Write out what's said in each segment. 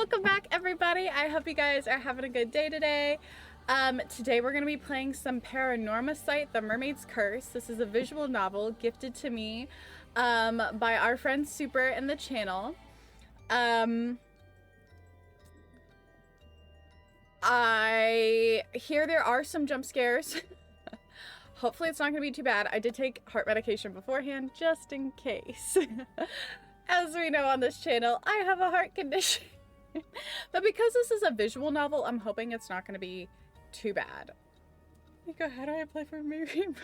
Welcome back, everybody. I hope you guys are having a good day today. Today we're going to be playing some Paranormasight, The Mermaid's Curse. This is a visual novel gifted to me by our friend Super in the channel. I hear there are some jump scares. Hopefully it's not going to be too bad. I did take heart medication beforehand, just in case. As we know on this channel, I have a heart condition. But because this is a visual novel, I'm hoping it's not going to be too bad. Nico, how do I apply for Mermaid?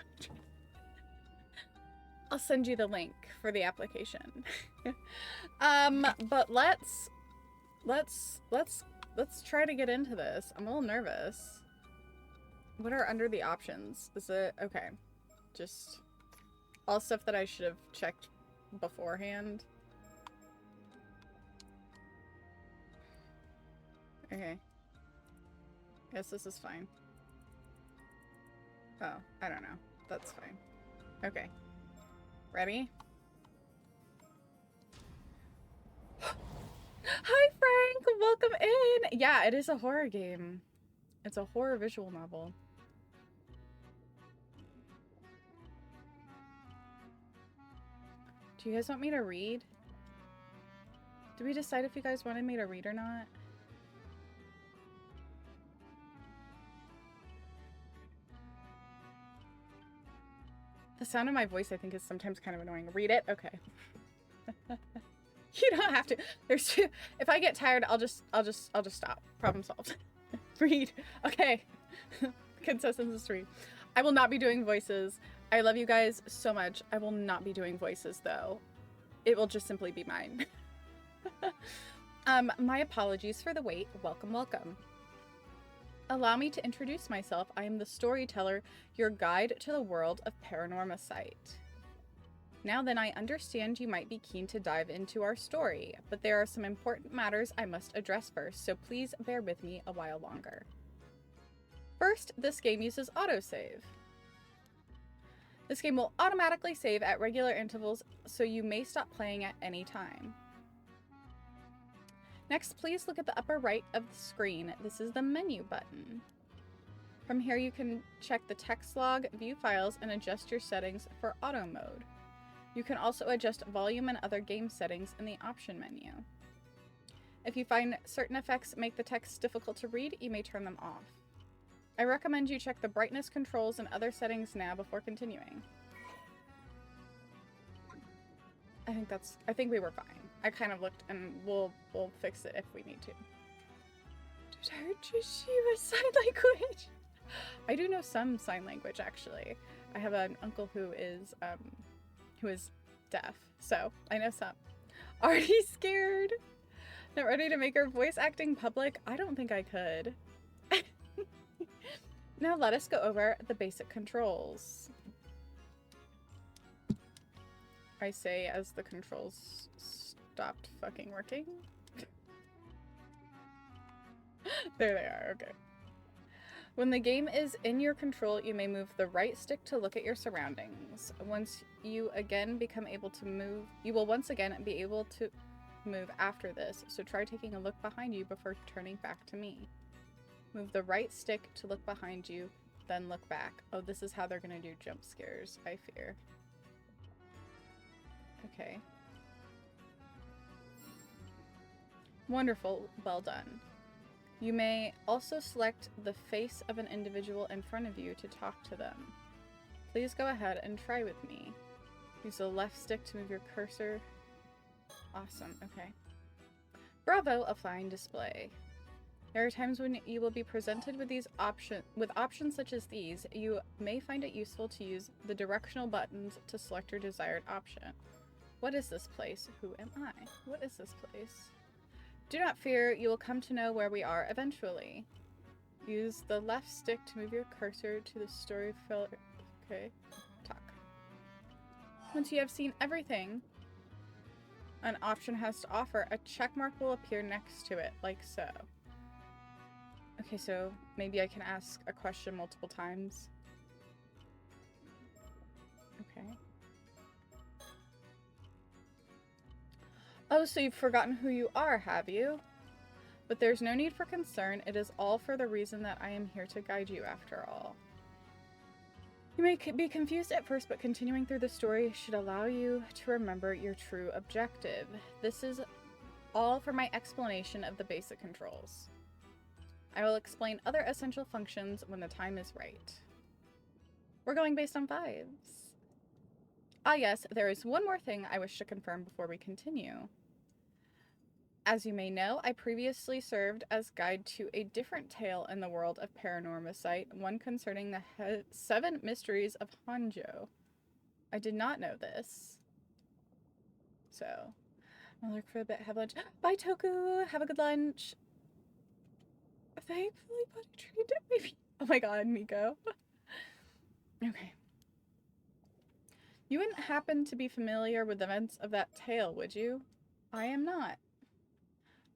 I'll send you the link for the application. But let's try to get into this. I'm a little nervous. What are under the options? Is it okay? Just all stuff that I should have checked beforehand. Okay. Guess this is fine. Oh, I don't know. That's fine. Okay. Ready? Hi, Frank! Welcome in! Yeah, it is a horror game. It's a horror visual novel. Do you guys want me to read? Did we decide if you guys wanted me to read or not? The sound of my voice, I think, is sometimes kind of annoying. Read it? Okay. You don't have to. If I get tired, I'll just stop. Problem solved. Read. Okay. Consensus is 3. I will not be doing voices. I love you guys so much. I will not be doing voices, though. It will just simply be mine. My apologies for the wait. Welcome, welcome. Allow me to introduce myself. I am the storyteller, your guide to the world of Paranormasight. Now then, I understand you might be keen to dive into our story, but there are some important matters I must address first, so please bear with me a while longer. First, this game uses autosave. This game will automatically save at regular intervals, so you may stop playing at any time. Next, please look at the upper right of the screen. This is the menu button. From here, you can check the text log, view files, and adjust your settings for auto mode. You can also adjust volume and other game settings in the option menu. If you find certain effects make the text difficult to read, you may turn them off. I recommend you check the brightness controls and other settings now before continuing. I think we were fine. I kind of looked, and we'll fix it if we need to. Did I just see a sign language? I do know some sign language, actually. I have an uncle who is deaf, so I know some. Already scared? Not ready to make her voice acting public? I don't think I could. Now let us go over the basic controls. I say as the controls stopped fucking working. There they are, okay. When the game is in your control, you may move the right stick to look at your surroundings. Once you again become able to move, you will once again be able to move after this, so try taking a look behind you before turning back to me. Move the right stick to look behind you, then look back. Oh, this is how they're gonna do jump scares, I fear. Okay. Wonderful. Well done. You may also select the face of an individual in front of you to talk to them. Please go ahead and try with me. Use the left stick to move your cursor. Awesome. Okay. Bravo, a fine display. There are times when you will be presented with options such as these. You may find it useful to use the directional buttons to select your desired option. What is this place? Who am I? What is this place? Do not fear, you will come to know where we are eventually. Use the left stick to move your cursor to the story filler. Okay, talk. Once you have seen everything an option has to offer, a check mark will appear next to it, like so. Okay, so maybe I can ask a question multiple times. Okay. Oh, so you've forgotten who you are, have you? But there's no need for concern. It is all for the reason that I am here to guide you after all. You may be confused at first, but continuing through the story should allow you to remember your true objective. This is all for my explanation of the basic controls. I will explain other essential functions when the time is right. We're going based on 5s. Ah yes, there is one more thing I wish to confirm before we continue. As you may know, I previously served as guide to a different tale in the world of Paranormasight, one concerning the 7 mysteries of Hanjo. I did not know this. So, I'll look for a bit, have lunch. Bye, Toku! Have a good lunch! Thankfully, Buddy treated me. Oh my god, Miko. Okay. You wouldn't happen to be familiar with the events of that tale, would you? I am not.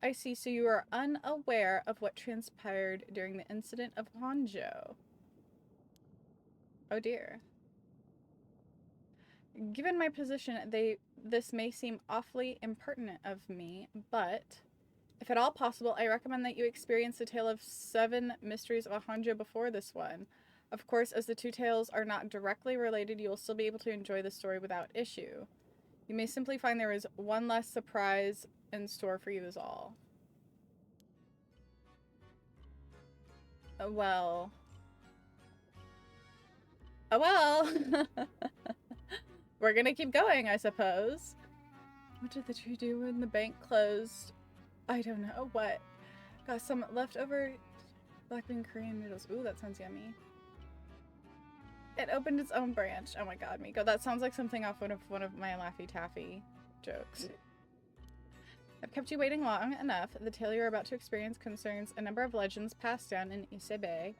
I see, so you are unaware of what transpired during the incident of Hanjo. Oh dear. Given my position, this may seem awfully impertinent of me, but if at all possible, I recommend that you experience the tale of 7 mysteries of Hanjo before this one. Of course, as the 2 tales are not directly related, you will still be able to enjoy the story without issue. You may simply find there is one less surprise in store for you is all. Oh well. Oh well. We're gonna keep going, I suppose. What did the tree do when the bank closed? I don't know. What? Got some leftover black bean Korean noodles. Ooh, that sounds yummy. It opened its own branch. Oh my god, Miko. That sounds like something off one of my Laffy Taffy jokes. I've kept you waiting long enough. The tale you're about to experience concerns a number of legends passed down in Ise Bay,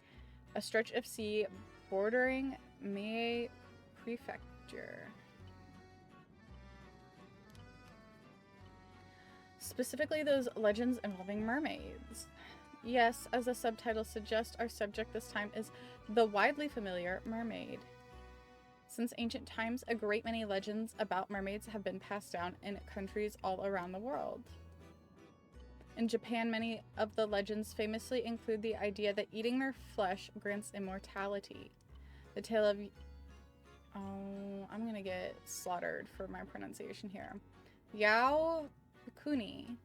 a stretch of sea bordering Mie Prefecture. Specifically those legends involving mermaids. Yes, as the subtitle suggests, our subject this time is the widely familiar mermaid. Since ancient times, a great many legends about mermaids have been passed down in countries all around the world. In Japan, many of the legends famously include the idea that eating their flesh grants immortality. The tale of... Oh, I'm gonna get slaughtered for my pronunciation here. Yao Kuni,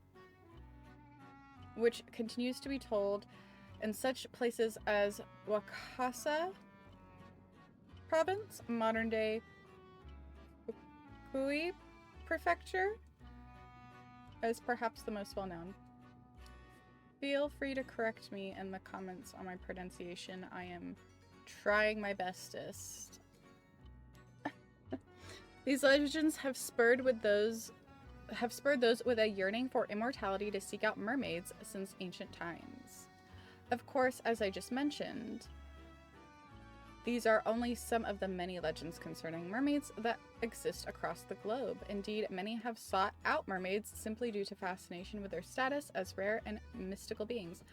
which continues to be told in such places as Wakasa Province, modern-day Fukui Prefecture, as perhaps the most well-known. Feel free to correct me in the comments on my pronunciation. I am trying my bestest. These legends have spurred those with a yearning for immortality to seek out mermaids since ancient times. Of course, as I just mentioned, these are only some of the many legends concerning mermaids that exist across the globe. Indeed, many have sought out mermaids simply due to fascination with their status as rare and mystical beings.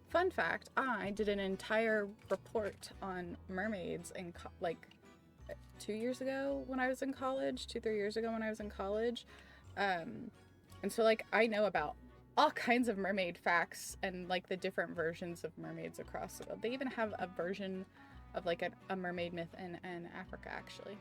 Fun fact, I did an entire report on mermaids in like 2 years ago when I was in college, 2-3 years ago when I was in college. And so like I know about all kinds of mermaid facts and like the different versions of mermaids across the world. They even have a version of like a mermaid myth in Africa, actually.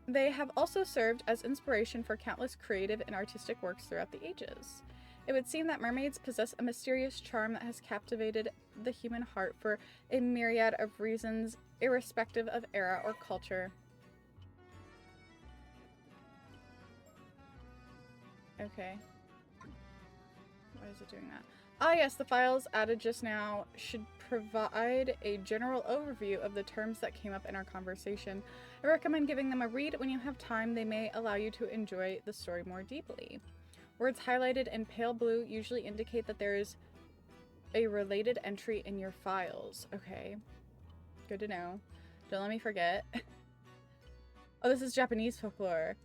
They have also served as inspiration for countless creative and artistic works throughout the ages. It would seem that mermaids possess a mysterious charm that has captivated the human heart for a myriad of reasons, irrespective of era or culture. Okay. Why is it doing that? Ah yes, the files added just now should provide a general overview of the terms that came up in our conversation. I recommend giving them a read when you have time. They may allow you to enjoy the story more deeply. Words highlighted in pale blue usually indicate that there is a related entry in your files. Okay. Good to know. Don't let me forget. Oh, this is Japanese folklore.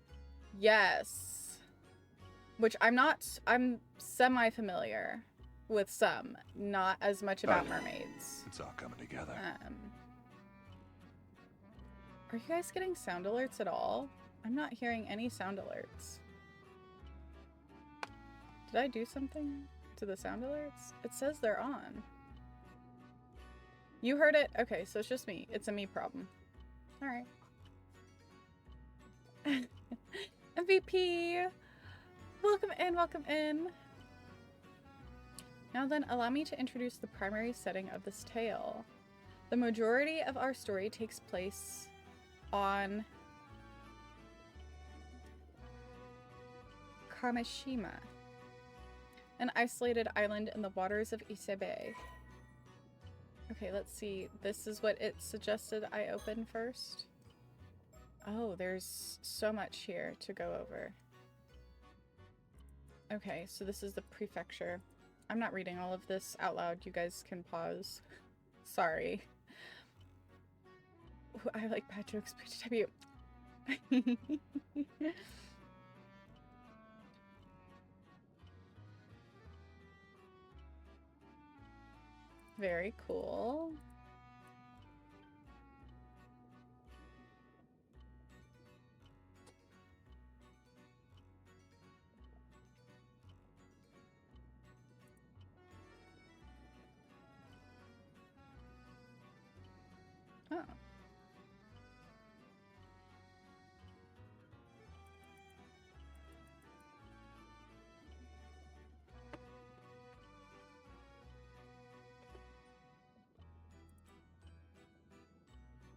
Yes. Which I'm semi-familiar with some. Not as much about mermaids. It's all coming together. Are you guys getting sound alerts at all? I'm not hearing any sound alerts. Did I do something to the sound alerts? It says they're on. You heard it? Okay, so it's just me. It's a me problem. Alright. MVP! Welcome in, welcome in. Now then, allow me to introduce the primary setting of this tale. The majority of our story takes place on Kamishima, an isolated island in the waters of Ise Bay. Okay, let's see. This is what it suggested I open first. Oh, there's so much here to go over. Okay, so this is the prefecture. I'm not reading all of this out loud. You guys can pause. Sorry. Ooh, I like bad jokes. PW. Very cool. Oh.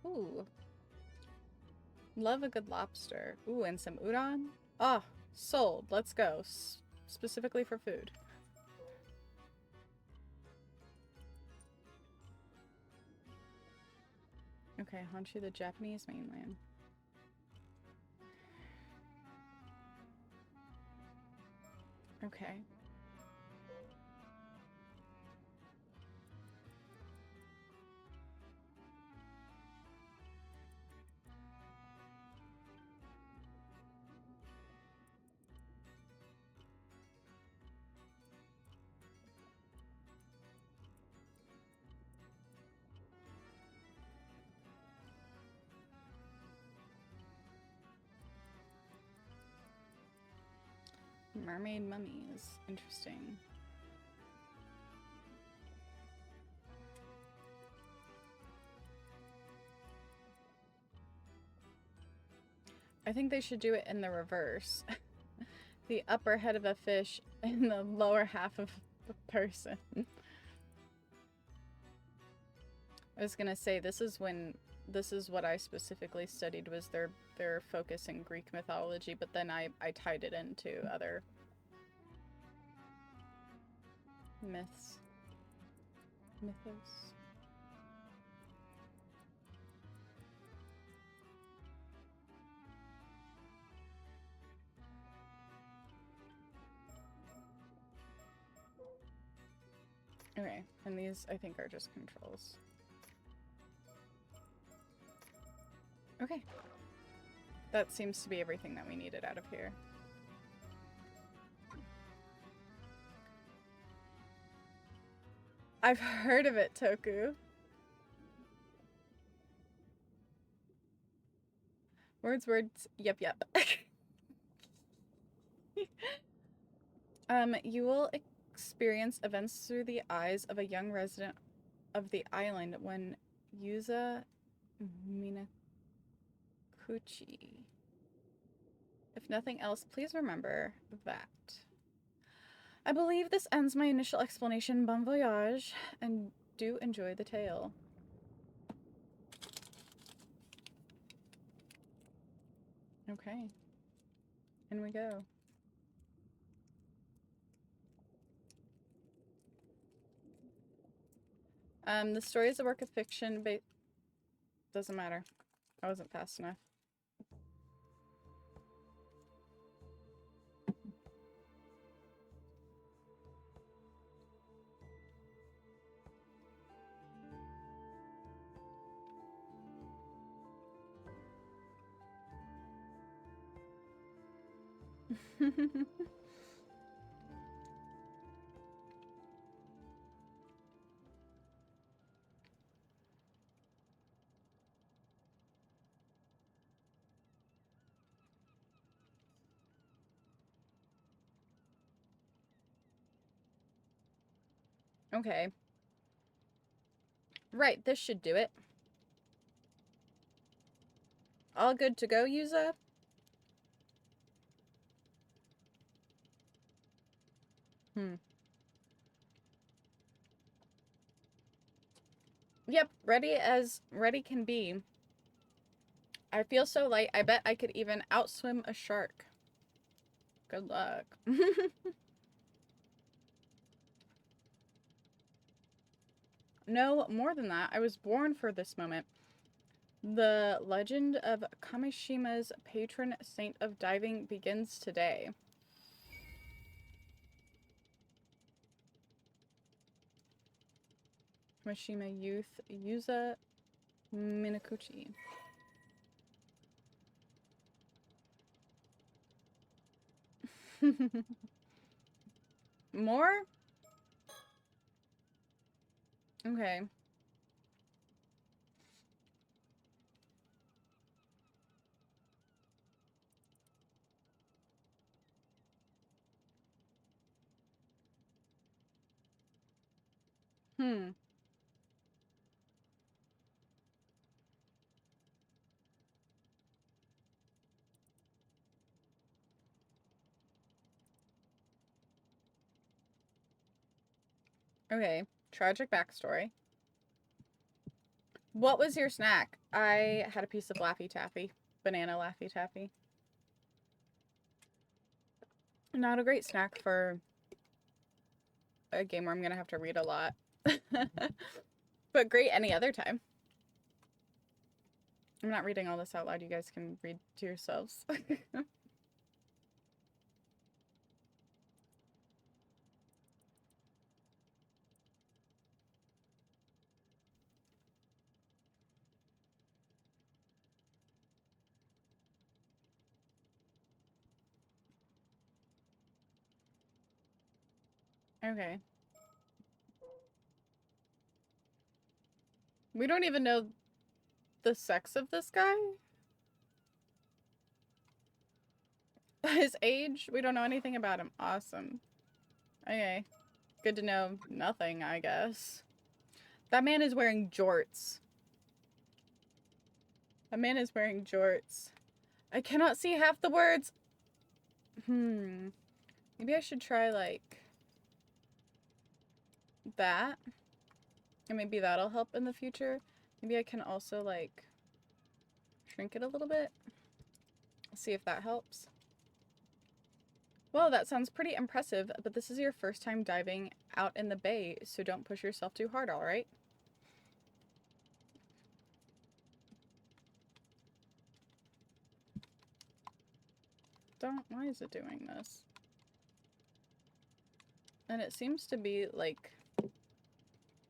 Ooh. Love a good lobster. Ooh, and some udon? Ah, sold. Let's go. Specifically for food. Okay, Honshu, the Japanese mainland. Okay. Mermaid mummies. Interesting. I think they should do it in the reverse. The upper head of a fish and the lower half of a person. I was gonna say, this is what I specifically studied, was their focus in Greek mythology, but then I tied it into other mythos. Okay, and these I think are just controls. Okay. That seems to be everything that we needed out of here. I've heard of it, Toku. Words, yep. You will experience events through the eyes of a young resident of the island when Yuza Minakuchi. If nothing else, please remember that. I believe this ends my initial explanation. Bon voyage, and do enjoy the tale. Okay. In we go. The story is a work of fiction, but doesn't matter. I wasn't fast enough. Okay. Right, this should do it. All good to go, Yuza? Yep, ready as ready can be. I feel so light, I bet I could even outswim a shark. Good luck. No, more than that. I was born for this moment. The legend of Kamishima's patron saint of diving begins today. Kamishima Youth Yuza Minakuchi. More? Okay. Hmm. Okay. Tragic backstory. What was your snack? I had a piece of Laffy Taffy. Banana Laffy Taffy. Not a great snack for a game where I'm gonna have to read a lot. But great any other time. I'm not reading all this out loud. You guys can read to yourselves. Okay. We don't even know the sex of this guy. His age, we don't know anything about him. Awesome. Okay. Good to know nothing, I guess. That man is wearing jorts. That man is wearing jorts. I cannot see half the words. Maybe I should try, like, that. And maybe that'll help in the future. Maybe I can also, like, shrink it a little bit. See if that helps. Well, that sounds pretty impressive, but this is your first time diving out in the bay, so don't push yourself too hard, alright? Why is it doing this? And it seems to be, like,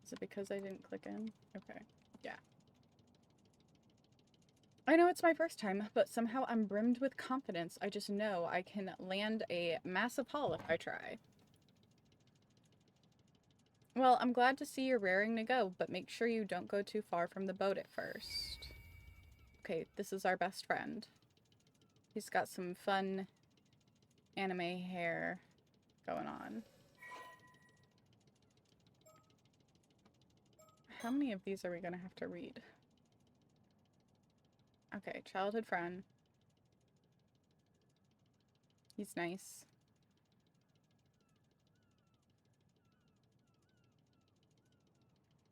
is it because I didn't click in? Okay, yeah. I know it's my first time, but somehow I'm brimmed with confidence. I just know I can land a massive haul if I try. Well, I'm glad to see you're raring to go, but make sure you don't go too far from the boat at first. Okay, this is our best friend. He's got some fun anime hair going on. How many of these are we gonna have to read? Okay, childhood friend. He's nice.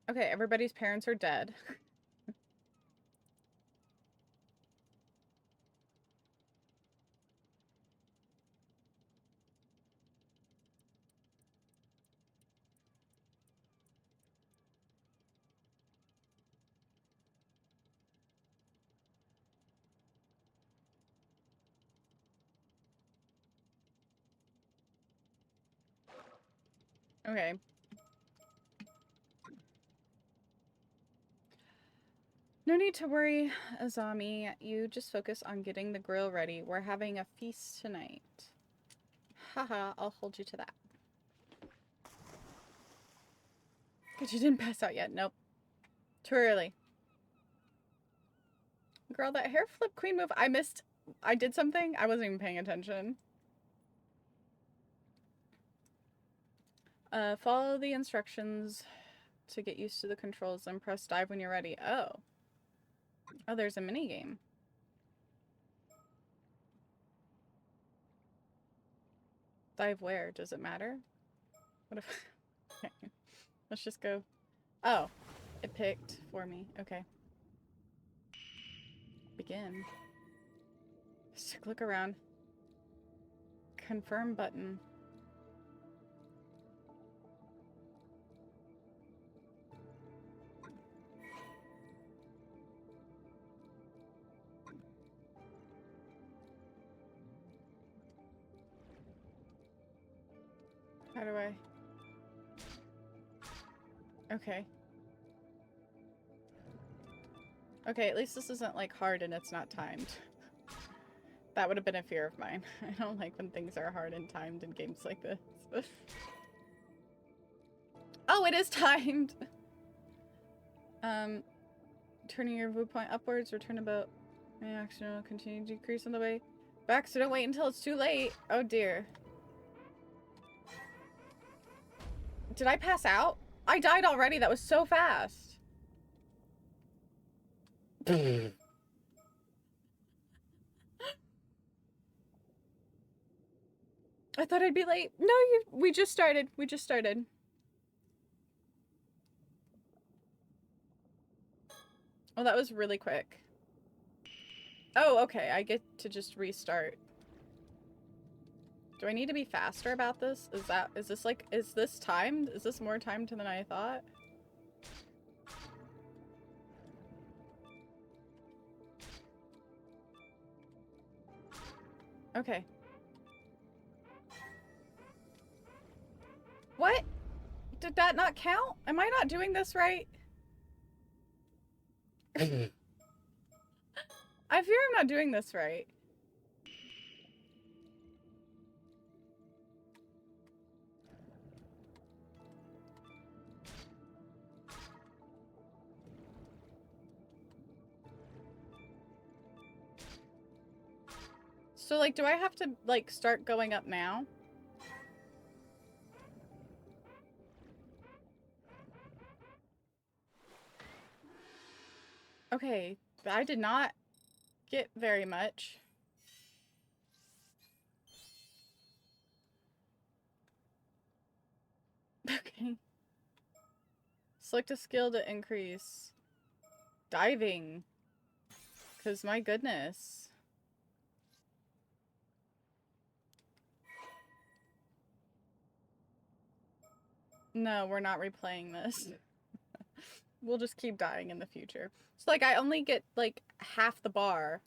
Okay, everybody's parents are dead. Okay. No need to worry, Azami. You just focus on getting the grill ready. We're having a feast tonight. Haha, I'll hold you to that. But you didn't pass out yet. Nope. Too early. Girl, that hair flip queen move, I missed. I did something. I wasn't even paying attention. Follow the instructions to get used to the controls and press dive when you're ready. Oh. Oh, there's a mini game. Dive where? Does it matter? What if... Okay. Let's just go. Oh. It picked for me. Okay. Begin. Just look around. Confirm button. How do I... Okay. Okay, at least this isn't, like, hard and it's not timed. That would have been a fear of mine. I don't like when things are hard and timed in games like this. Oh, it is timed! Turning your viewpoint upwards, return about... Action will continue to decrease on the way back, so don't wait until it's too late. Oh dear. Did I pass out? I died already, that was so fast. I thought I'd be late. No, we just started. We just started. Oh, that was really quick. Oh, okay. I get to just restart. Do I need to be faster about this? Is this timed? Is this more timed than I thought? Okay. What? Did that not count? Am I not doing this right? I fear I'm not doing this right. So, like, do I have to, like, start going up now? Okay, I did not get very much. Okay. Select a skill to increase. Diving. Because my goodness. No, we're not replaying this. We'll just keep dying in the future. So, like, I only get, like, half the bar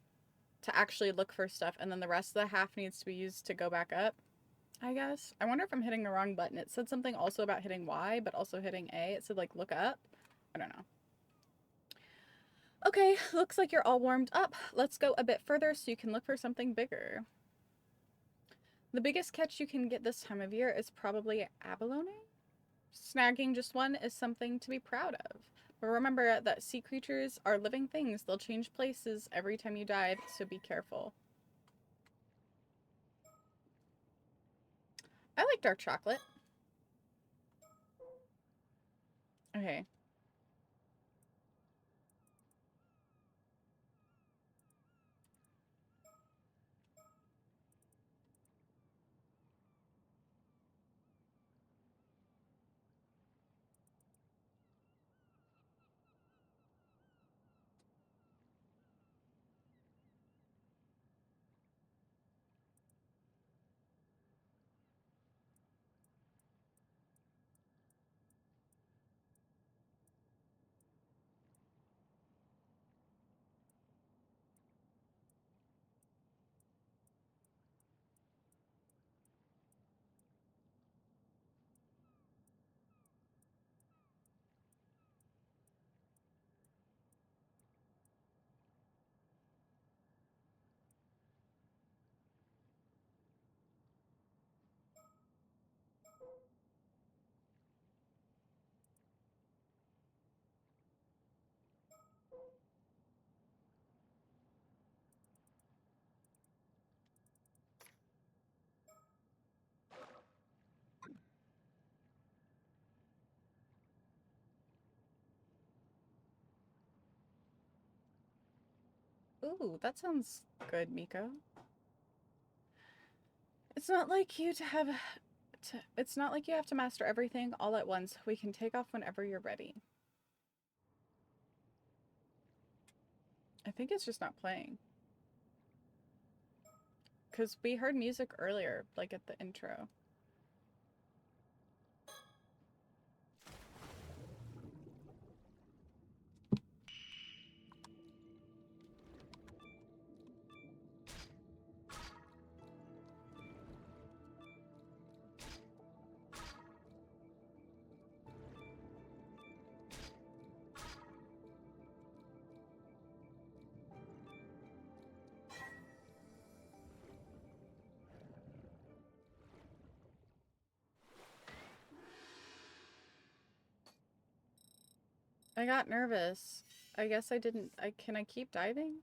to actually look for stuff, and then the rest of the half needs to be used to go back up, I guess. I wonder if I'm hitting the wrong button. It said something also about hitting Y, but also hitting A. It said, like, look up. I don't know. Okay, looks like you're all warmed up. Let's go a bit further so you can look for something bigger. The biggest catch you can get this time of year is probably abalone. Snagging just one is something to be proud of. But remember that sea creatures are living things. They'll change places every time you dive, so be careful. I like dark chocolate. Okay. Ooh, that sounds good, Miko. It's not like you it's not like you have to master everything all at once. We can take off whenever you're ready. I think it's just not playing. Because we heard music earlier, like at the intro. I got nervous. I guess I didn't. Can I keep diving?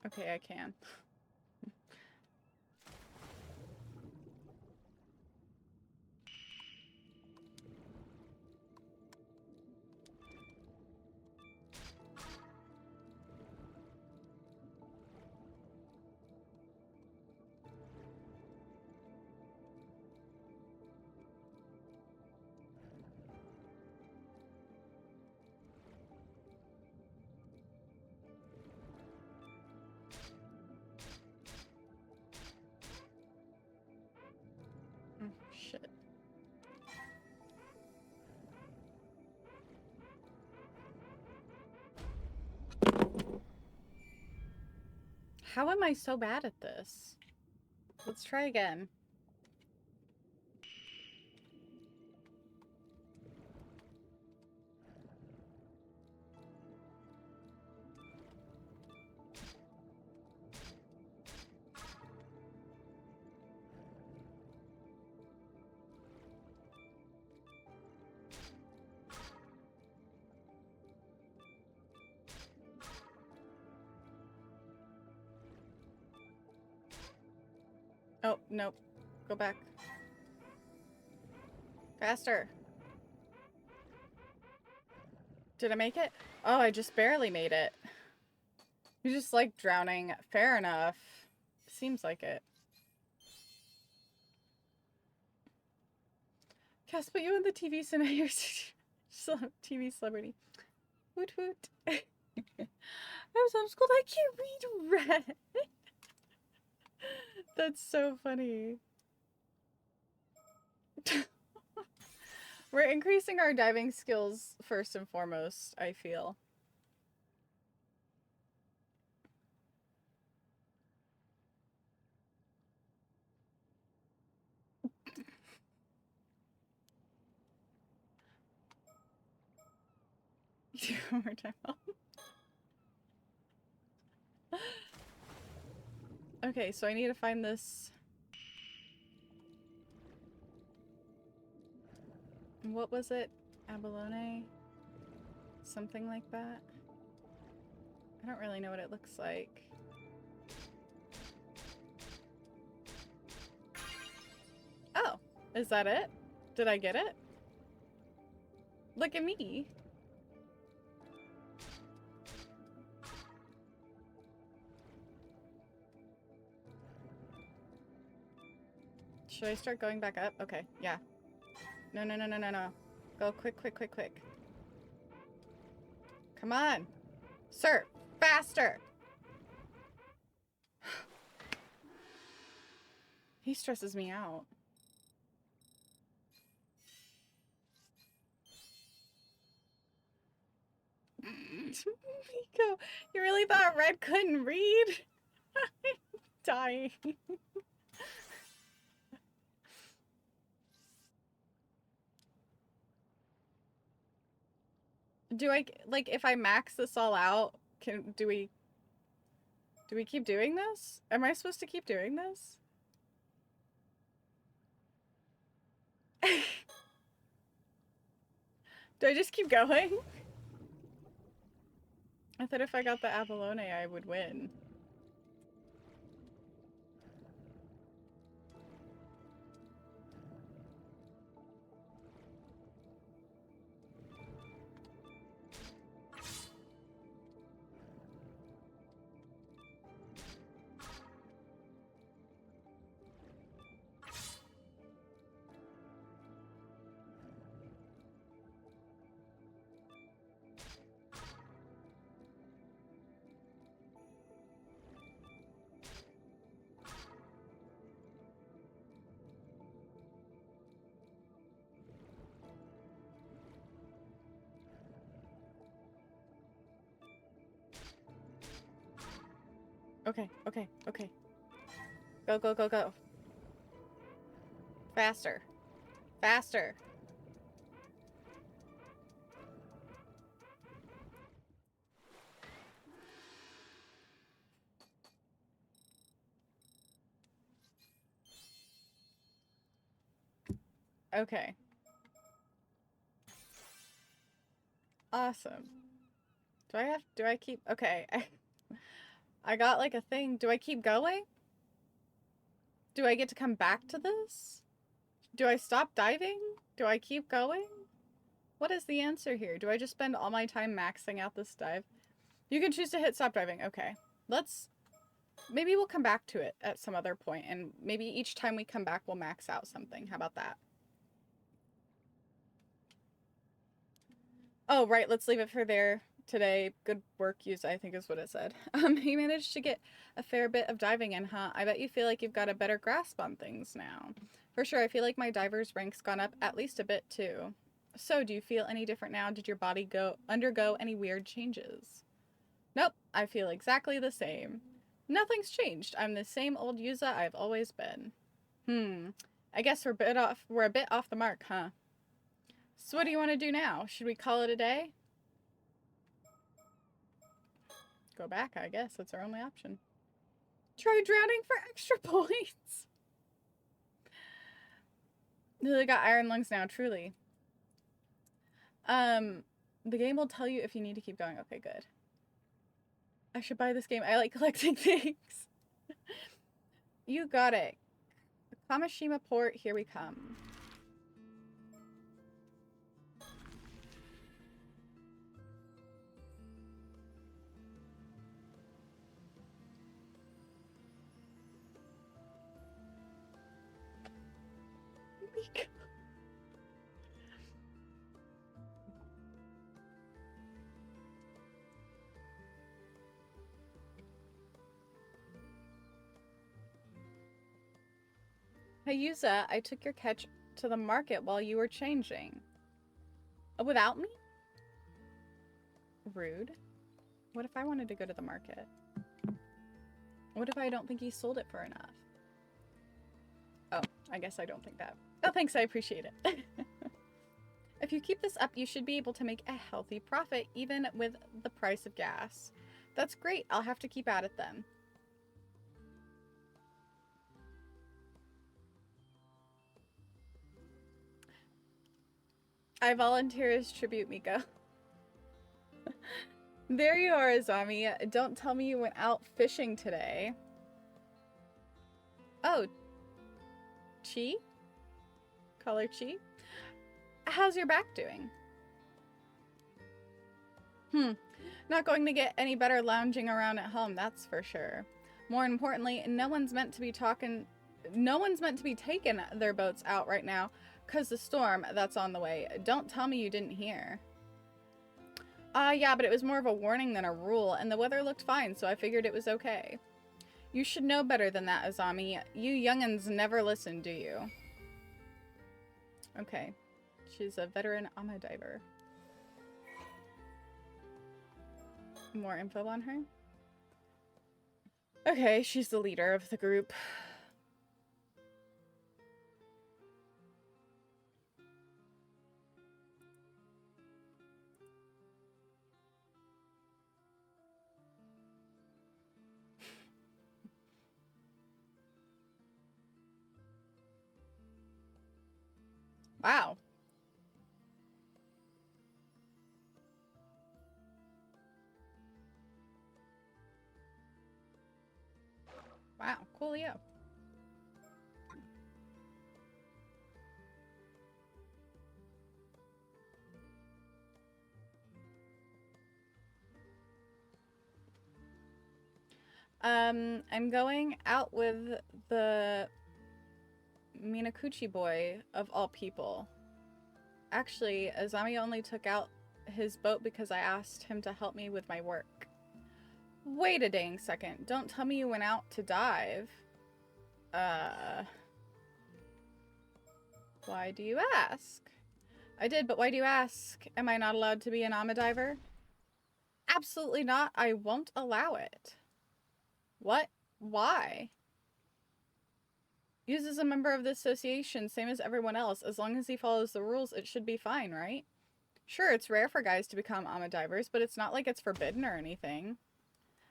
Okay, I can. Oh, shit. How am I so bad at this? Let's try again. Oh, nope. Go back. Faster. Did I make it? Oh, I just barely made it. You just like drowning. Fair enough. Seems like it. Cass, put you in the TV scenario. TV celebrity. Woot woot. I was homeschooled. I can't read red. That's so funny. We're increasing our diving skills first and foremost, I feel. Do it one more time. Okay, so I need to find this. What was it? Abalone? Something like that? I don't really know what it looks like. Oh, is that it? Did I get it? Look at me. Should I start going back up? Okay, yeah. No, no, no, no, no, no. Go quick, quick, quick, quick. Come on. Sir, faster. He stresses me out. Miko, you really thought Red couldn't read? I'm dying. Do I, like, if I max this all out, do we keep doing this? Am I supposed to keep doing this? Do I just keep going? I thought if I got the abalone, I would win. Okay, okay, okay. Go, go, go, go. Faster. Faster. Okay. Awesome. Do I keep, okay. I got like a thing. Do I keep going? Do I get to come back to this? Do I stop diving? Do I keep going? What is the answer here? Do I just spend all my time maxing out this dive? You can choose to hit stop diving. Okay. Maybe we'll come back to it at some other point, and maybe each time we come back, we'll max out something. How about that? Oh, right. Let's leave it for there today. Good work, use, I think is what it said. You managed to get a fair bit of diving in, huh? I bet you feel like you've got a better grasp on things now. For sure, I feel like my diver's rank's gone up at least a bit, too. So, do you feel any different now? Did your body undergo any weird changes? Nope, I feel exactly the same. Nothing's changed. I'm the same old Yuza I've always been. I guess we're a bit off the mark, huh? So what do you want to do now? Should we call it a day? Go back, I guess. That's our only option. Try drowning for extra points. They got iron lungs now, truly. The game will tell you if you need to keep going. Okay, good. I should buy this game. I like collecting things. You got it. Kamishima Port, here we come. Hey Yuza, I took your catch to the market while you were changing. Without me? Rude. What if I wanted to go to the market? What if I don't think he sold it for enough? Oh, I guess I don't think that. Oh, thanks, I appreciate it. If you keep this up, you should be able to make a healthy profit, even with the price of gas. That's great, I'll have to keep at it then. I volunteer as tribute, Miko. There you are, Azami. Don't tell me you went out fishing today. Oh. Chi? Call her Chi? How's your back doing? Not going to get any better lounging around at home, that's for sure. More importantly, no one's meant to be taking their boats out right now, 'cause the storm that's on the way. Don't tell me you didn't hear. Yeah, but it was more of a warning than a rule, and the weather looked fine, so I figured it was okay. You should know better than that, Azami. You young'uns never listen, do you? Okay. She's a veteran ama diver. More info on her? Okay, she's the leader of the group. Wow. Wow, coolio. I'm going out with the Minakuchi boy, of all people. Actually, Azami only took out his boat because I asked him to help me with my work. Wait a dang second. Don't tell me you went out to dive. Why do you ask? I did, but why do you ask? Am I not allowed to be an ama diver? Absolutely not. I won't allow it. What? Why? Yuz is a member of the association, same as everyone else. As long as he follows the rules, it should be fine, right? Sure, it's rare for guys to become Amadivers, but it's not like it's forbidden or anything.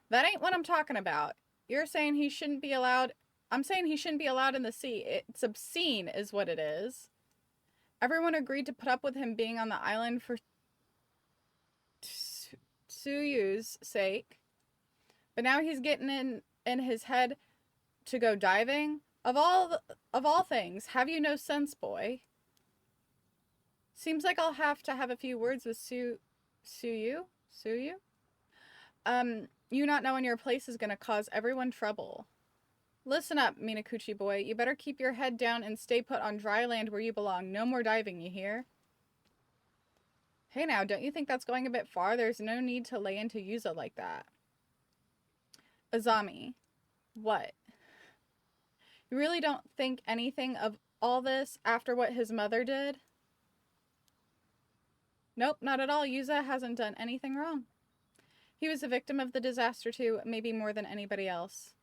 That ain't what I'm talking about. You're saying he shouldn't be allowed. I'm saying he shouldn't be allowed in the sea. It's obscene, is what it is. Everyone agreed to put up with him being on the island for Tsuyu's sake. But now he's getting in his head to go diving. Of all things, have you no sense, boy? Seems like I'll have to have a few words with Suyu. You not knowing your place is gonna cause everyone trouble. Listen up, Minakuchi boy. You better keep your head down and stay put on dry land where you belong. No more diving, you hear? Hey now, don't you think that's going a bit far? There's no need to lay into Yuza like that. Azami. What? You really don't think anything of all this after what his mother did? Nope, not at all. Yuza hasn't done anything wrong. He was a victim of the disaster too, maybe more than anybody else.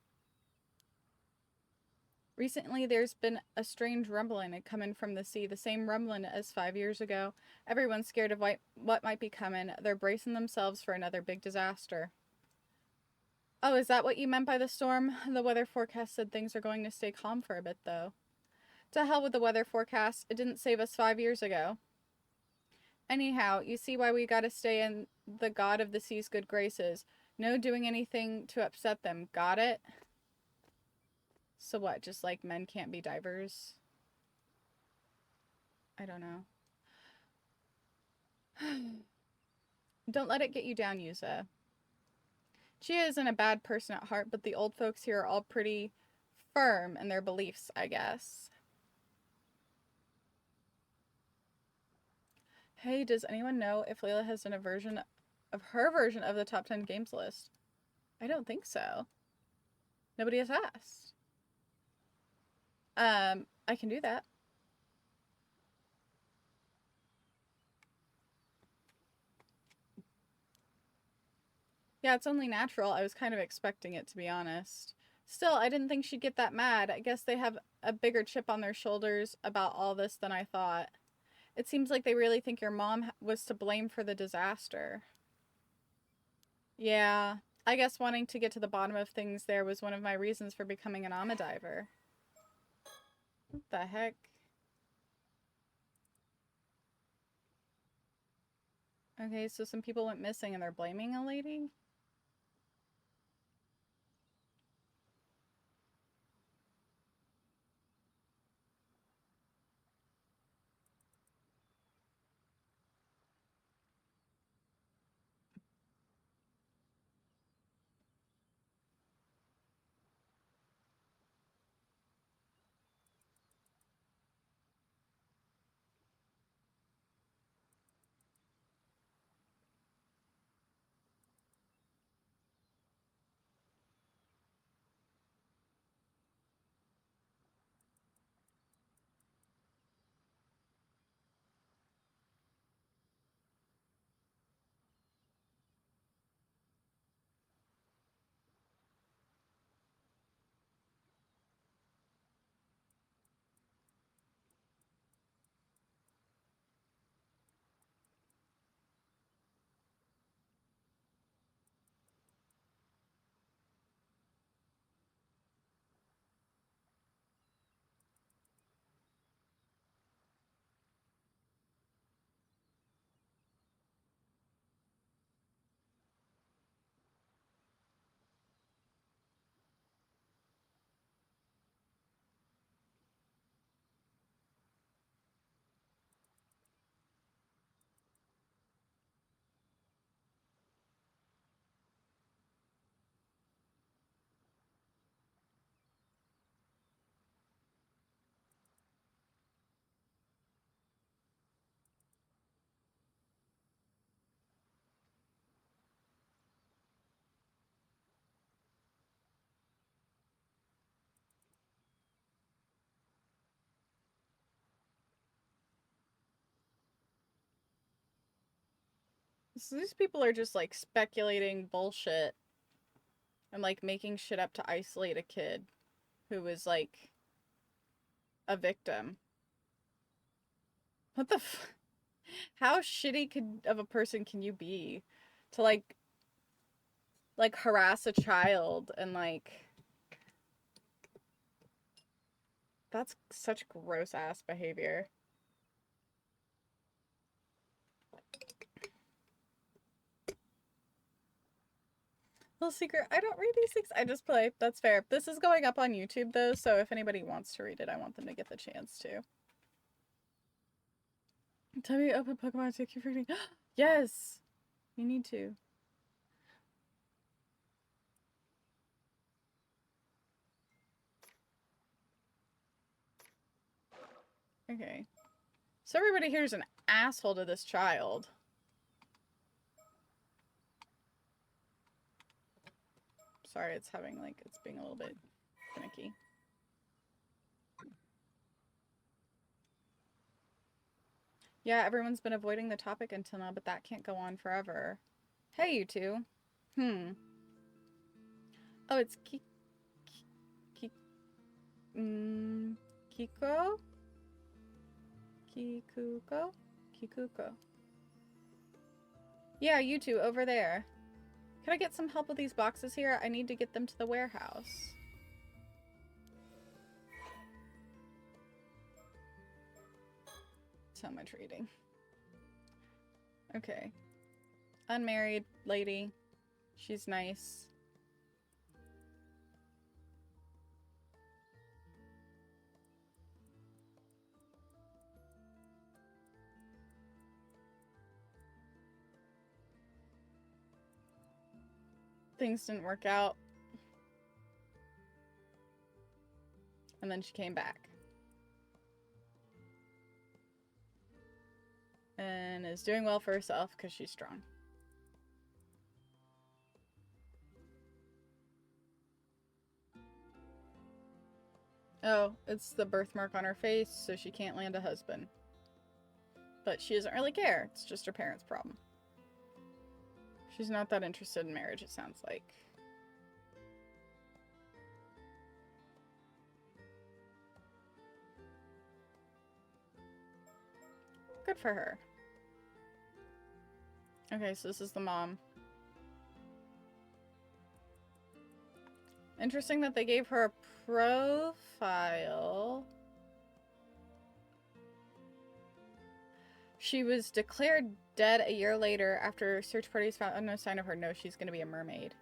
Recently, there's been a strange rumbling coming from the sea, the same rumbling as 5 years ago. Everyone's scared of what might be coming. They're bracing themselves for another big disaster. Oh, is that what you meant by the storm? The weather forecast said things are going to stay calm for a bit, though. To hell with the weather forecast. It didn't save us 5 years ago. Anyhow, you see why we gotta stay in the god of the sea's good graces. No doing anything to upset them. Got it? So what, just like men can't be divers? I don't know. Don't let it get you down, Yuza. Chia isn't a bad person at heart, but the old folks here are all pretty firm in their beliefs, I guess. Hey, does anyone know if Layla has done a version of her version of the top 10 games list? I don't think so. Nobody has asked. I can do that. Yeah, it's only natural. I was kind of expecting it, to be honest. Still, I didn't think she'd get that mad. I guess they have a bigger chip on their shoulders about all this than I thought. It seems like they really think your mom was to blame for the disaster. Yeah, I guess wanting to get to the bottom of things there was one of my reasons for becoming an Amadiver. What the heck? Okay, so some people went missing and they're blaming a lady? So these people are just like speculating bullshit. and like making shit up to isolate a kid who was like a victim. What the how shitty of a person can you be to like harass a child and like that's such gross ass behavior. Little secret, I don't read these things. I just play. That's fair. This is going up on YouTube though, so if anybody wants to read it, I want them to get the chance to. Tell me open Pokemon to keep reading. Yes! You need to. Okay. So everybody here's an asshole to this child. Sorry, it's having like, it's being a little bit finicky. Yeah, everyone's been avoiding the topic until now, but that can't go on forever. Hey, you two. Oh, it's Kiko? Kikuko? Yeah, you two, over there. Can I get some help with these boxes here? I need to get them to the warehouse. So much reading. Okay. Unmarried lady. She's nice. Things didn't work out. And then she came back. And is doing well for herself because she's strong. Oh, it's the birthmark on her face, so she can't land a husband. But she doesn't really care. It's just her parents' problem. She's not that interested in marriage, it sounds like. Good for her. Okay, so this is the mom. Interesting that they gave her a profile. She was declared dead a year later after search parties found no sign of her. No, she's gonna be a mermaid.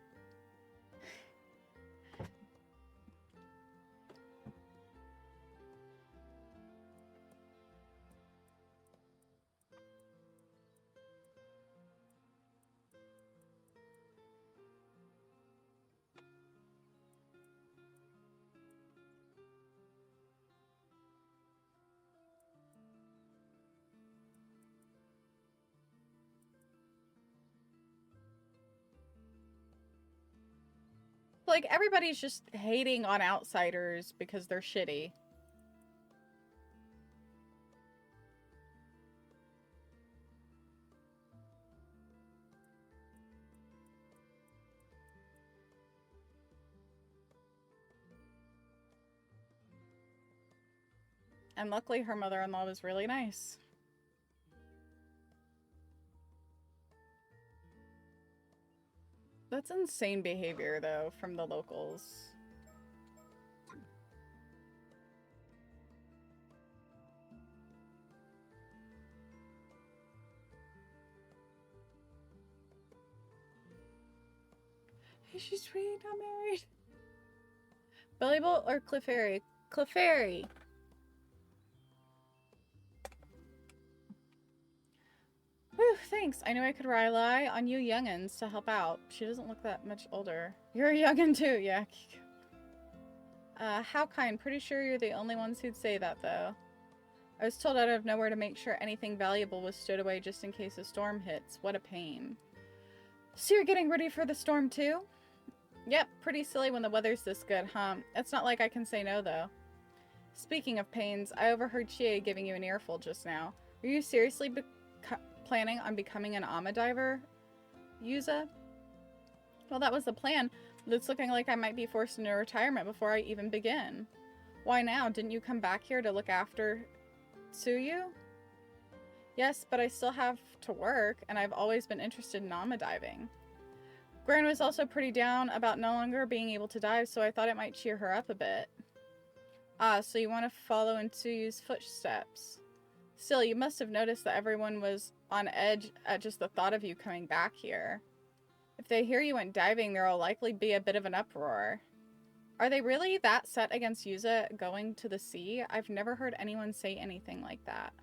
Like, everybody's just hating on outsiders because they're shitty. And luckily her mother-in-law was really nice. That's insane behavior, though, from the locals. Hey, she's really not married. Bellybolt or Clefairy? Clefairy! Whew, thanks. I knew I could rely on you youngins to help out. She doesn't look that much older. You're a youngin' too, yeah. How kind. Pretty sure you're the only ones who'd say that, though. I was told out of nowhere to make sure anything valuable was stowed away just in case a storm hits. What a pain. So you're getting ready for the storm, too? Yep, pretty silly when the weather's this good, huh? It's not like I can say no, though. Speaking of pains, I overheard Chie giving you an earful just now. Are you seriously planning on becoming an Ama diver, Yuza? Well, that was the plan, It's looking like I might be forced into retirement before I even begin. Why now? Didn't you come back here to look after Tsuyu? Yes, but I still have to work, and I've always been interested in nama diving. Gran was also pretty down about no longer being able to dive, so I thought it might cheer her up a bit. Ah, so you want to follow in Tsuyu's footsteps. Still, you must have noticed that everyone was on edge at just the thought of you coming back here. If they hear you went diving, there will likely be a bit of an uproar. Are they really that set against Yuza going to the sea? I've never heard anyone say anything like that.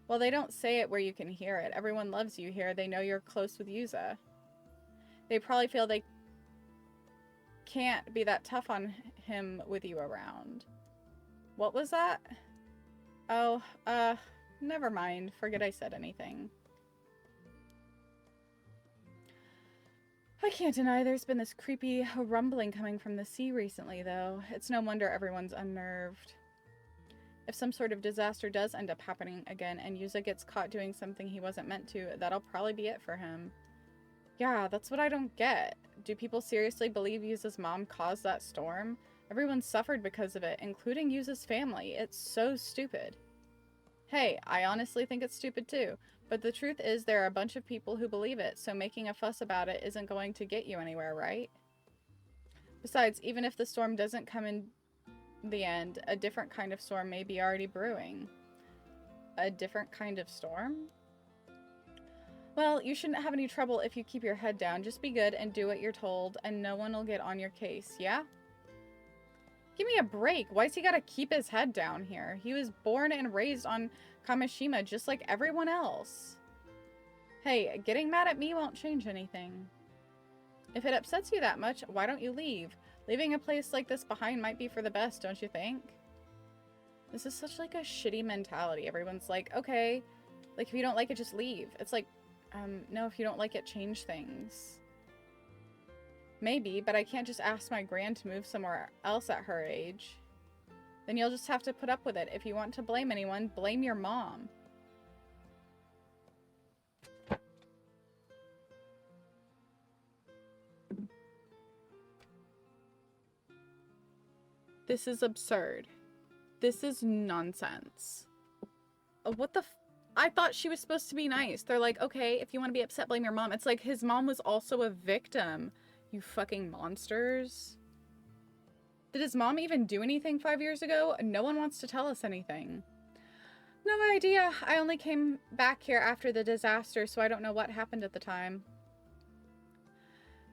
Well, they don't say it where you can hear it. Everyone loves you here. They know you're close with Yuza. They probably feel they can't be that tough on him with you around. What was that? Oh, never mind. Forget I said anything. I can't deny there's been this creepy rumbling coming from the sea recently, though. It's no wonder everyone's unnerved. If some sort of disaster does end up happening again and Yuza gets caught doing something he wasn't meant to, that'll probably be it for him. Yeah, that's what I don't get. Do people seriously believe Yuza's mom caused that storm? Everyone suffered because of it, including Yuza's family. It's so stupid. Hey, I honestly think it's stupid too. But the truth is there are a bunch of people who believe it, so making a fuss about it isn't going to get you anywhere, right? Besides, even if the storm doesn't come in the end, a different kind of storm may be already brewing. A different kind of storm? Well, you shouldn't have any trouble if you keep your head down. Just be good and do what you're told, and no one will get on your case, yeah? Give me a break. Why's he gotta keep his head down here? He was born and raised on Kamishima just like everyone else. Hey, getting mad at me won't change anything. If it upsets you that much, why don't you leave? Leaving a place like this behind might be for the best, don't you think? This is such like a shitty mentality. Everyone's like, okay, like if you don't like it, just leave. It's like, no, if you don't like it, change things. Maybe, but I can't just ask my gran to move somewhere else at her age. Then you'll just have to put up with it. If you want to blame anyone, blame your mom. This is absurd. This is nonsense. What the I thought she was supposed to be nice. They're like, okay, if you want to be upset, blame your mom. It's like his mom was also a victim. You fucking monsters. Did his mom even do anything 5 years ago? No one wants to tell us anything. No idea. I only came back here after the disaster, so I don't know what happened at the time.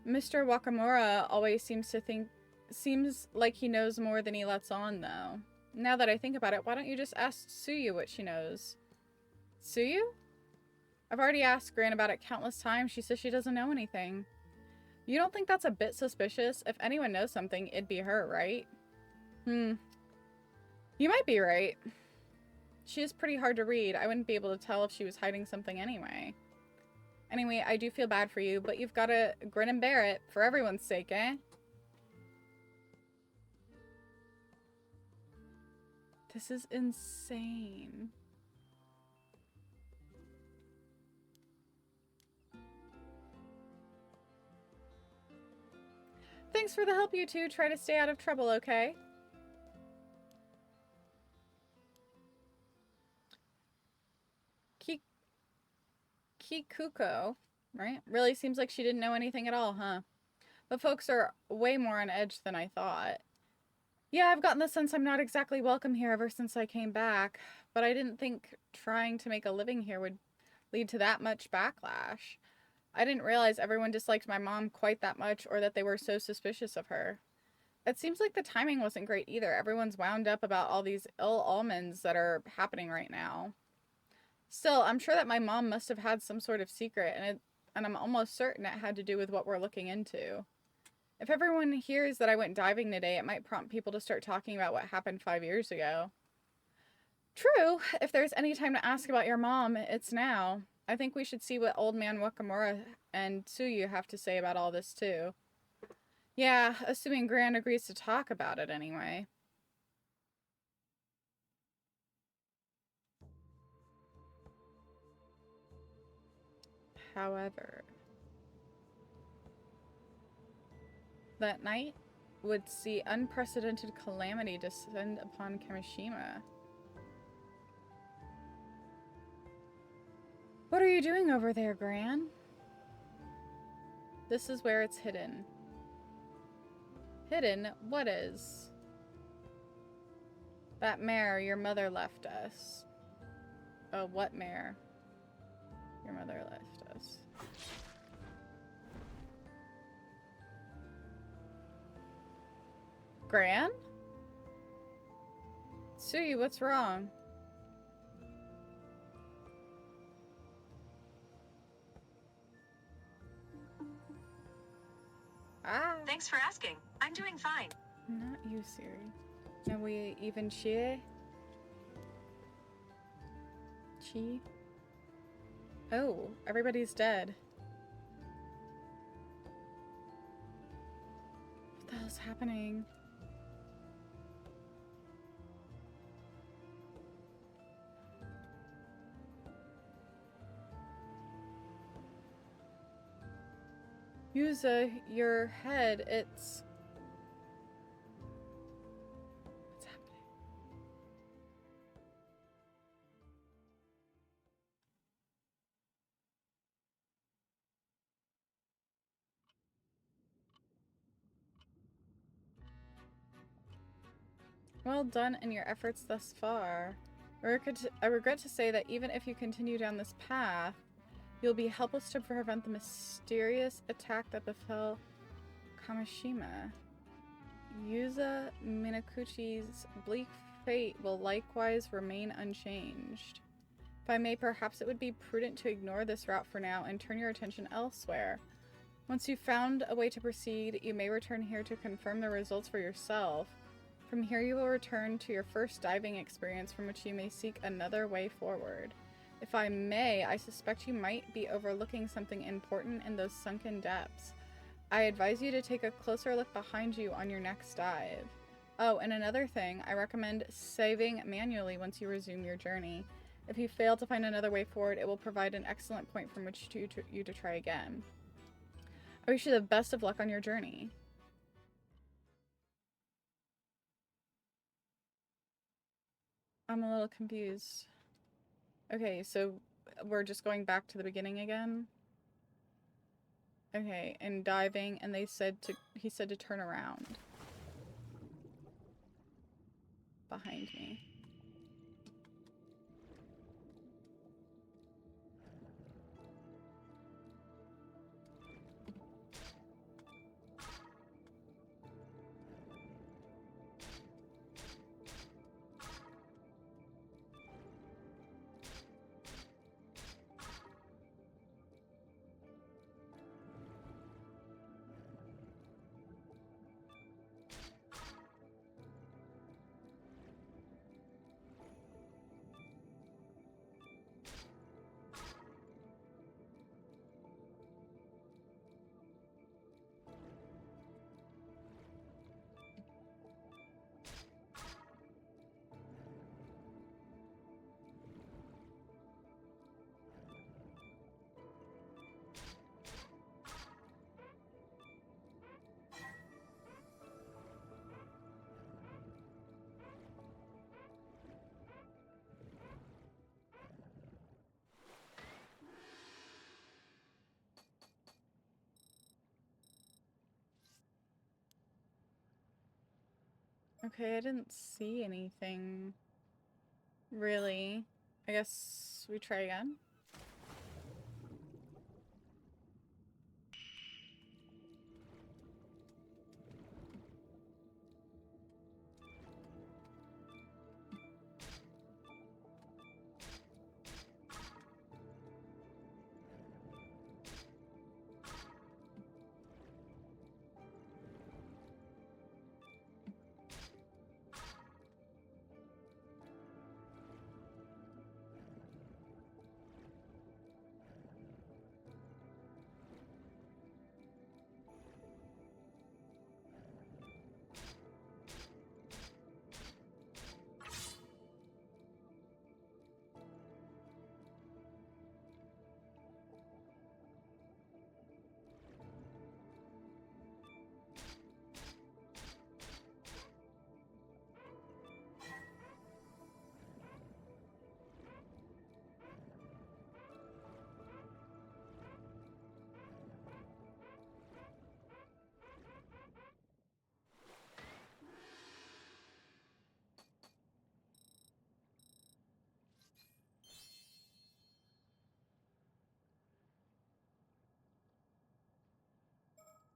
Mr. Wakamura always seems like he knows more than he lets on, though. Now that I think about it, why don't you just ask Tsuyu what she knows? Tsuyu? I've already asked Gran about it countless times. She says she doesn't know anything. You don't think that's a bit suspicious? If anyone knows something, it'd be her, right? You might be right. She is pretty hard to read. I wouldn't be able to tell if she was hiding something anyway. Anyway, I do feel bad for you, but you've got to grin and bear it for everyone's sake, eh? This is insane. Thanks for the help, you two. Try to stay out of trouble, okay? Kikuko, right? Really seems like she didn't know anything at all, huh? But folks are way more on edge than I thought. Yeah, I've gotten the sense I'm not exactly welcome here ever since I came back, but I didn't think trying to make a living here would lead to that much backlash. I didn't realize everyone disliked my mom quite that much or that they were so suspicious of her. It seems like the timing wasn't great either. Everyone's wound up about all these ill omens that are happening right now. Still, I'm sure that my mom must have had some sort of secret, and I'm almost certain it had to do with what we're looking into. If everyone hears that I went diving today, it might prompt people to start talking about what happened 5 years ago. True, if there's any time to ask about your mom, it's now. I think we should see what old man Wakamura and Tsuyu have to say about all this too. Yeah, assuming Gran agrees to talk about it anyway. However, that night would see unprecedented calamity descend upon Kamishima. What are you doing over there, Gran? This is where it's hidden. Hidden? What is? That mare your mother left us. Oh, what mare? Your mother left us. Gran? Sui, what's wrong? Ah. Thanks for asking. I'm doing fine. Not you, Siri. Are we even Chie? Chi? Oh, everybody's dead. What the hell's happening? Yuza, your head, it's... What's happening? Well done in your efforts thus far. I regret to say that even if you continue down this path, you'll be helpless to prevent the mysterious attack that befell Kamishima. Yuza Minakuchi's bleak fate will likewise remain unchanged. If I may, perhaps it would be prudent to ignore this route for now and turn your attention elsewhere. Once you've found a way to proceed, you may return here to confirm the results for yourself. From here you will return to your first diving experience, from which you may seek another way forward. If I may, I suspect you might be overlooking something important in those sunken depths. I advise you to take a closer look behind you on your next dive. Oh, and another thing, I recommend saving manually once you resume your journey. If you fail to find another way forward, it will provide an excellent point from which you to try again. I wish you the best of luck on your journey. I'm a little confused. Okay, so we're just going back to the beginning again? Okay, and diving, and he said to turn around. Behind me. Okay, I didn't see anything. Really? I guess we try again?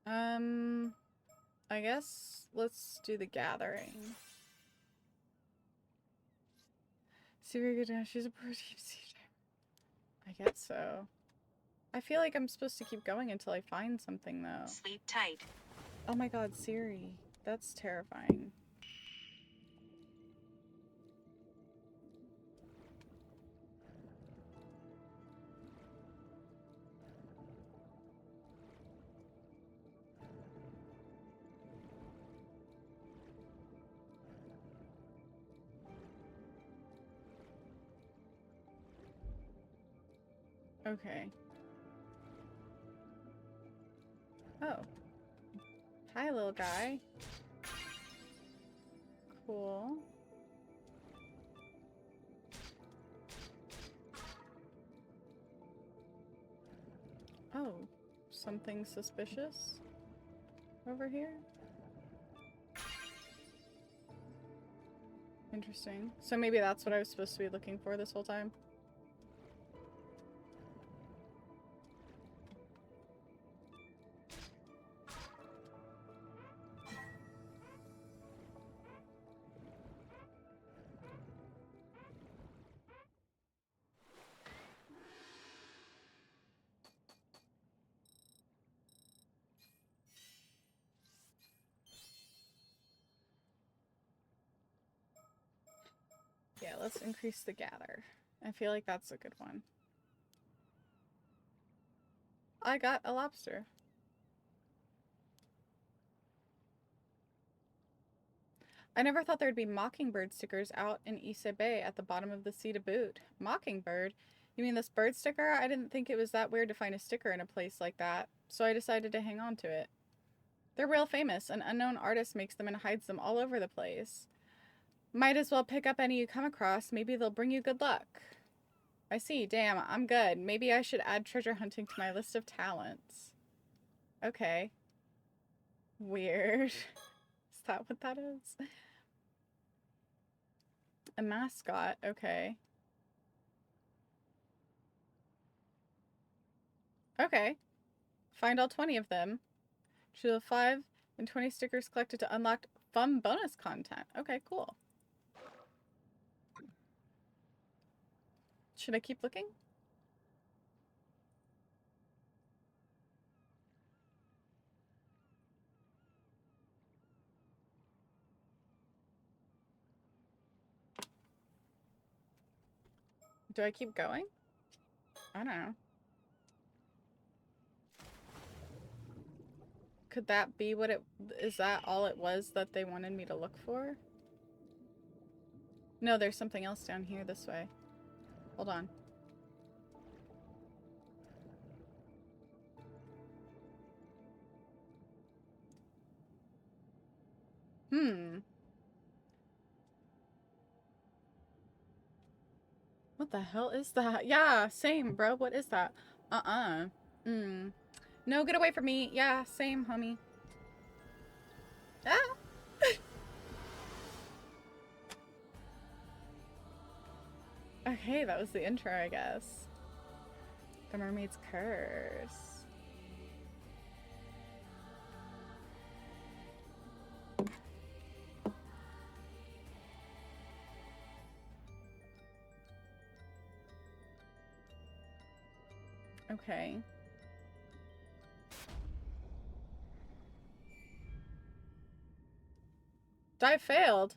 I guess let's do the gathering. See where you go down. She's a protein seed. I guess so. I feel like I'm supposed to keep going until I find something, though. Sleep tight. Oh my god, Siri. That's terrifying. Okay. Oh. Hi, little guy. Cool. Oh. Something suspicious over here? Interesting. So maybe that's what I was supposed to be looking for this whole time? Yeah, let's increase the gather. I feel like that's a good one. I got a lobster. I never thought there'd be mockingbird stickers out in Issa Bay at the bottom of the sea to boot. Mockingbird? You mean this bird sticker? I didn't think it was that weird to find a sticker in a place like that, so I decided to hang on to it. They're real famous. An unknown artist makes them and hides them all over the place. Might as well pick up any you come across. Maybe they'll bring you good luck. I see. Damn, I'm good. Maybe I should add treasure hunting to my list of talents. Okay. Weird. Is that what that is? A mascot. Okay. Okay. Find all 20 of them. Choose 5 and 20 stickers collected to unlock fun bonus content. Okay, cool. Should I keep looking? Do I keep going? I don't know. Could that be what it... Is that all it was that they wanted me to look for? No, there's something else down here this way. Hold on. What the hell is that? Yeah, same, bro. What is that? No, get away from me. Yeah, same, homie. Ah! Okay, that was the intro, I guess. The Mermaid's Curse. Okay. Dive failed.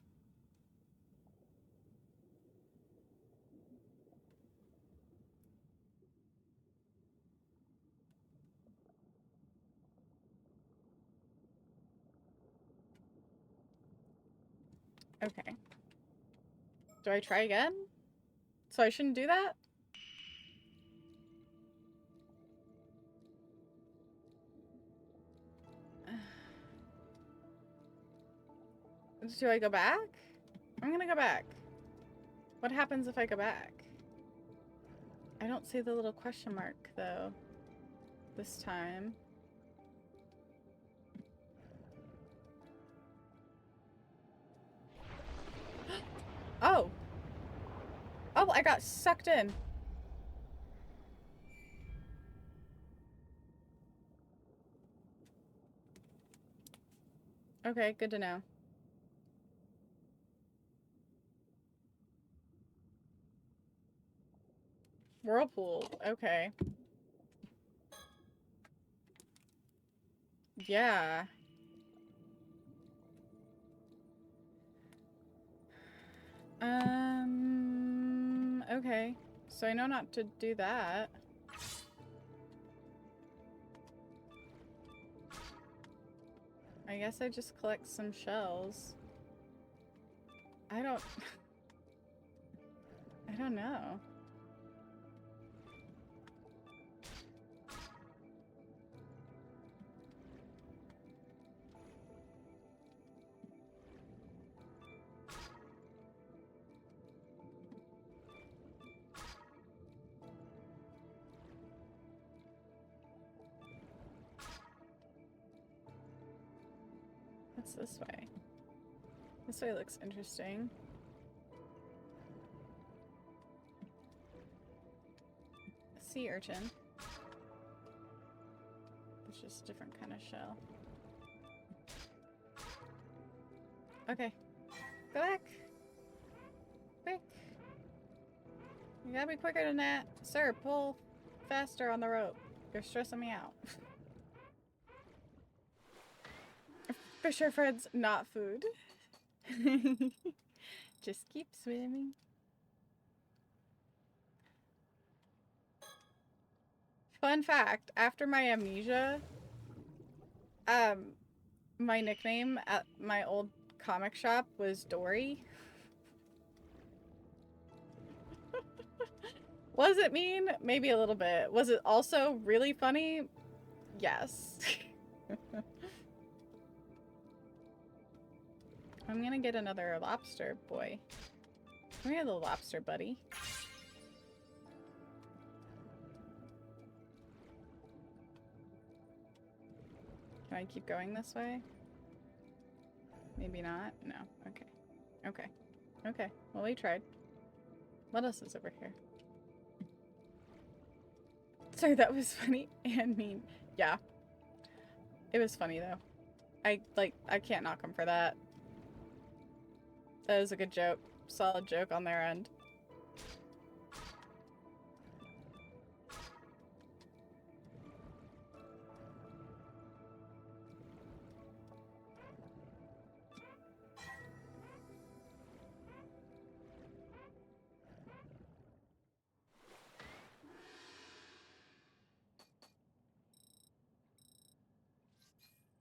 Okay. Do I try again? So I shouldn't do that? Do I go back? I'm gonna go back. What happens if I go back? I don't see the little question mark, though. This time. Oh! Oh, I got sucked in. Okay, good to know. Whirlpool. Okay. Yeah. Okay. So I know not to do that. I guess I just collect some shells. I don't... I don't know. What's this way? This way looks interesting. Sea urchin. It's just a different kind of shell. Okay. Go back. Quick. You gotta be quicker than that. Sir, pull faster on the rope. You're stressing me out. Fisher friends, not food. Just keep swimming. Fun fact, after my amnesia, my nickname at my old comic shop was Dory. Was it mean? Maybe a little bit. Was it also really funny? Yes. I'm gonna get another lobster boy. Come here, little lobster buddy. Can I keep going this way? Maybe not? No. Okay. Okay. Okay. Well, we tried. What else is over here? Sorry, that was funny and mean. Yeah. It was funny, though. I can't knock them for that. That was a good joke. Solid joke on their end.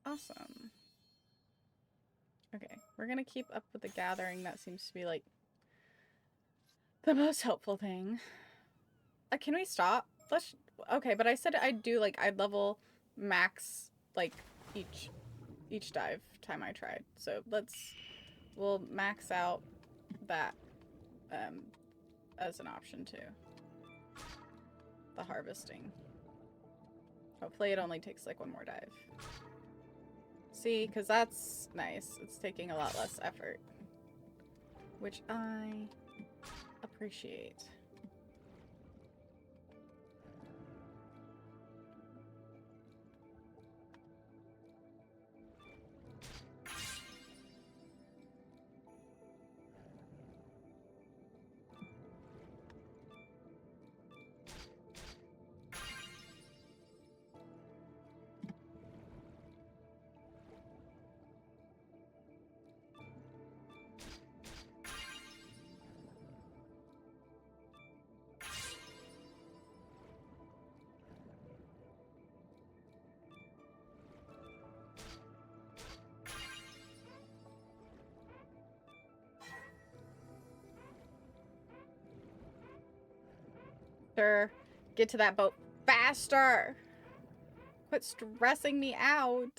Awesome. Okay, we're gonna keep up with the gathering. That seems to be, like, the most helpful thing. Can we stop? Let's... Okay, but I said I'd do, like, I'd level max, like, each dive time I tried. So we'll max out that, as an option, too. The harvesting. Hopefully it only takes, like, one more dive. See, because that's nice. It's taking a lot less effort. Which I appreciate. Sure. Get to that boat faster. Quit stressing me out.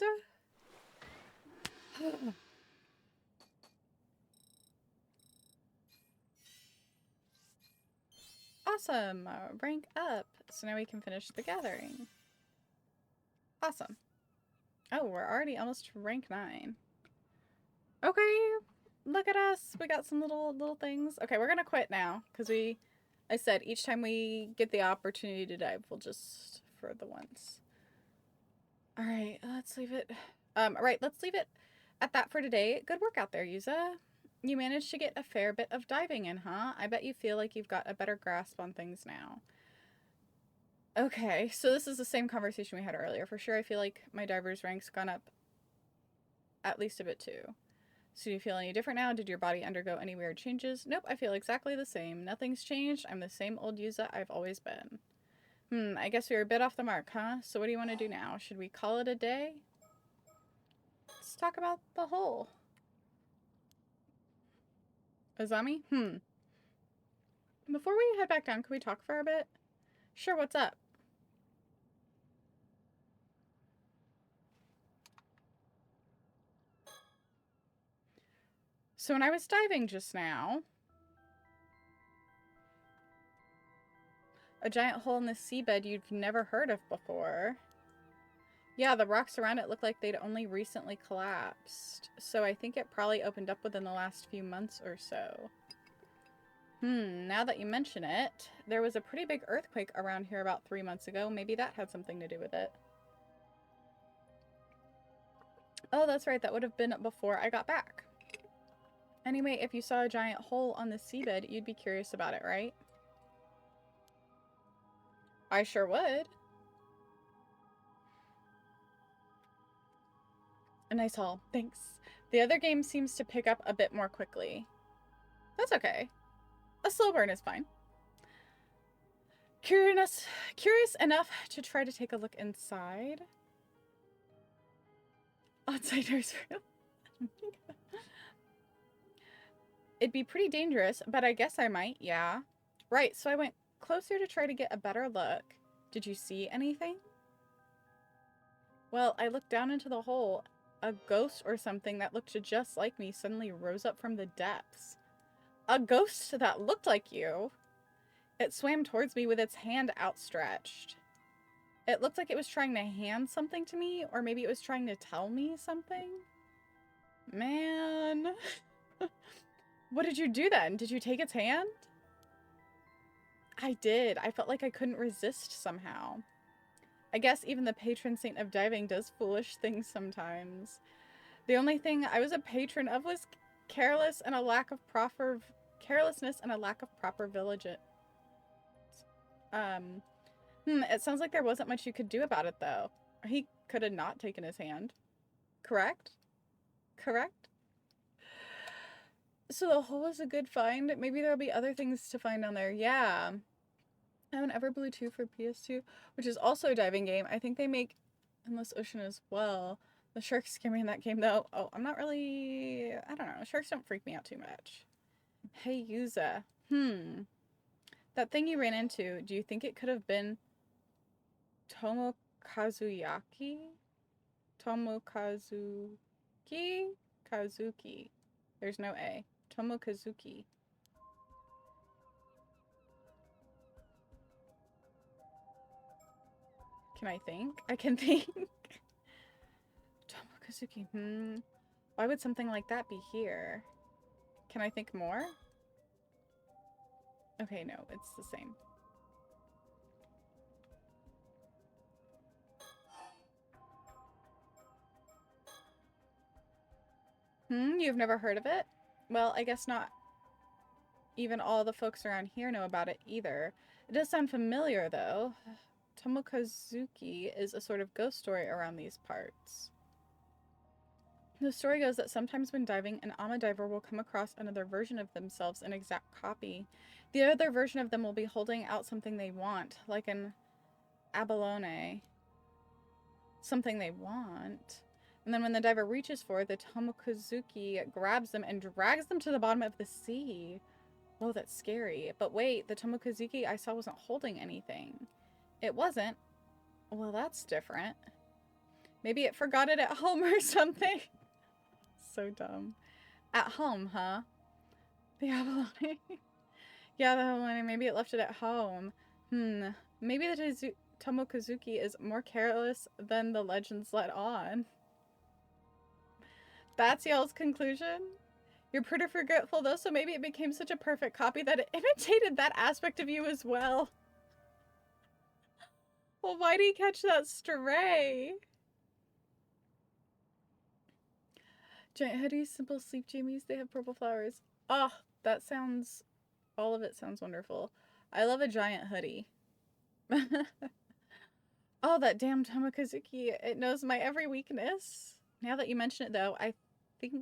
Awesome. Rank up. So now we can finish the gathering. Awesome. Oh, we're already almost to rank 9. Okay. Look at us. We got some little things. Okay, we're gonna quit now because I said each time we get the opportunity to dive, we'll just for the once. All right, let's leave it. All right, let's leave it At that for today, good work out there, Yuza. You managed to get a fair bit of diving in, huh? I bet you feel like you've got a better grasp on things now. Okay, so this is the same conversation we had earlier. For sure, I feel like my diver's rank's gone up at least a bit too. So do you feel any different now? Did your body undergo any weird changes? Nope, I feel exactly the same. Nothing's changed. I'm the same old Yuza I've always been. I guess we were a bit off the mark, huh? So what do you want to do now? Should we call it a day? Let's talk about the hole. Azami? Before we head back down, can we talk for a bit? Sure, what's up? So when I was diving just now, a giant hole in the seabed you've never heard of before. Yeah, the rocks around it look like they'd only recently collapsed. So I think it probably opened up within the last few months or so. Now that you mention it, there was a pretty big earthquake around here about 3 months ago. Maybe that had something to do with it. Oh, that's right. That would have been before I got back. Anyway, if you saw a giant hole on the seabed, you'd be curious about it, right? I sure would. A nice haul. Thanks. The other game seems to pick up a bit more quickly. That's okay. A slow burn is fine. Curious enough to try to take a look inside. Outsiders. It'd be pretty dangerous, but I guess I might, yeah. Right, so I went closer to try to get a better look. Did you see anything? Well, I looked down into the hole. A ghost or something that looked just like me suddenly rose up from the depths. A ghost that looked like you? It swam towards me with its hand outstretched. It looked like it was trying to hand something to me, or maybe it was trying to tell me something. Man. What did you do then? Did you take its hand? I did. I felt like I couldn't resist somehow. I guess even the patron saint of diving does foolish things sometimes. The only thing I was a patron of was carelessness and a lack of proper vigilance. It sounds like there wasn't much you could do about it, though. He could have not taken his hand. Correct? Correct? So the hole was a good find. Maybe there'll be other things to find down there. Yeah. I have an Everblue 2 for PS2, which is also a diving game. I think they make Endless Ocean as well. The sharks scare me in that game, though. Oh, I'm not really... I don't know. Sharks don't freak me out too much. Hey, Yuza. That thing you ran into, do you think it could have been Tomokazuyaki? Tomokazuki? Kazuki. There's no A. Tomokazuki. Can I think? I can think. Tomokazuki. Why would something like that be here? Can I think more? Okay, no, it's the same. You've never heard of it? Well, I guess not even all the folks around here know about it either. It does sound familiar, though. Tomokazuki is a sort of ghost story around these parts. The story goes that sometimes when diving, an Ama diver will come across another version of themselves, an exact copy. The other version of them will be holding out something they want, like an abalone. Something they want. And then when the diver reaches for it, the Tomokazuki grabs them and drags them to the bottom of the sea. Oh, that's scary. But wait, the Tomokazuki I saw wasn't holding anything. It wasn't. Well, that's different. Maybe it forgot it at home or something. So dumb. At home, huh? The abalone. Yeah, the abalone. Maybe it left it at home. Maybe the Tomokazuki is more careless than the legends let on. That's y'all's conclusion? You're pretty forgetful, though, so maybe it became such a perfect copy that it imitated that aspect of you as well. Well, why did he catch that stray? Giant hoodies, simple sleep jammies. They have purple flowers. Oh, that sounds... All of it sounds wonderful. I love a giant hoodie. Oh, that damn Tomokazuki. It knows my every weakness. Now that you mention it, though, I think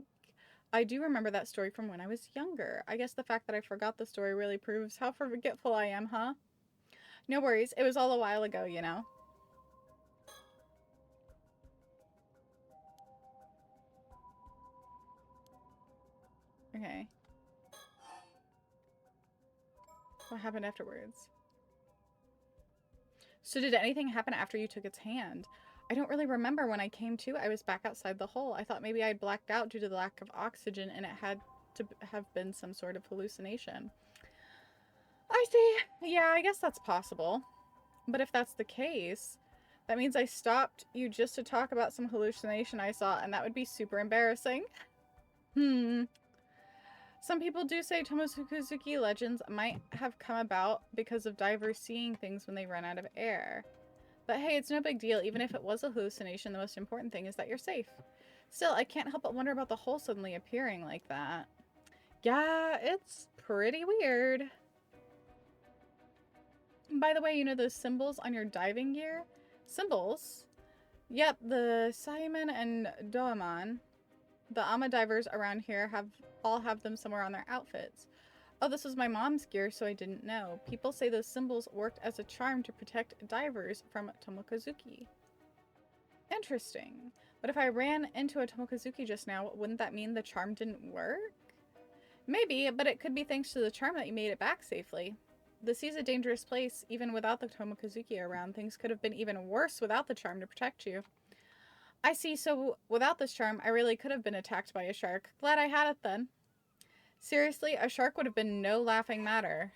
I do remember that story from when I was younger. I guess the fact that I forgot the story really proves how forgetful I am, huh? No worries. It was all a while ago, you know? Okay. What happened afterwards? So did anything happen after you took its hand? I don't really remember. When I came to, I was back outside the hole. I thought maybe I'd blacked out due to the lack of oxygen and it had to have been some sort of hallucination. I see. Yeah, I guess that's possible. But if that's the case, that means I stopped you just to talk about some hallucination I saw, and that would be super embarrassing. Some people do say Tomokazuki legends might have come about because of divers seeing things when they run out of air. But hey, it's no big deal. Even if it was a hallucination, the most important thing is that you're safe. Still, I can't help but wonder about the hole suddenly appearing like that. Yeah, it's pretty weird. By the way, you know those symbols on your diving gear? Symbols? Yep, the Simon and Doemon. The Ama divers around here all have them somewhere on their outfits. Oh, this was my mom's gear, so I didn't know. People say those symbols worked as a charm to protect divers from Tomokazuki. Interesting. But if I ran into a Tomokazuki just now, wouldn't that mean the charm didn't work? Maybe, but it could be thanks to the charm that you made it back safely. The sea's a dangerous place, even without the Tomokazuki around. Things could have been even worse without the charm to protect you. I see, so without this charm, I really could have been attacked by a shark. Glad I had it then. Seriously, a shark would have been no laughing matter.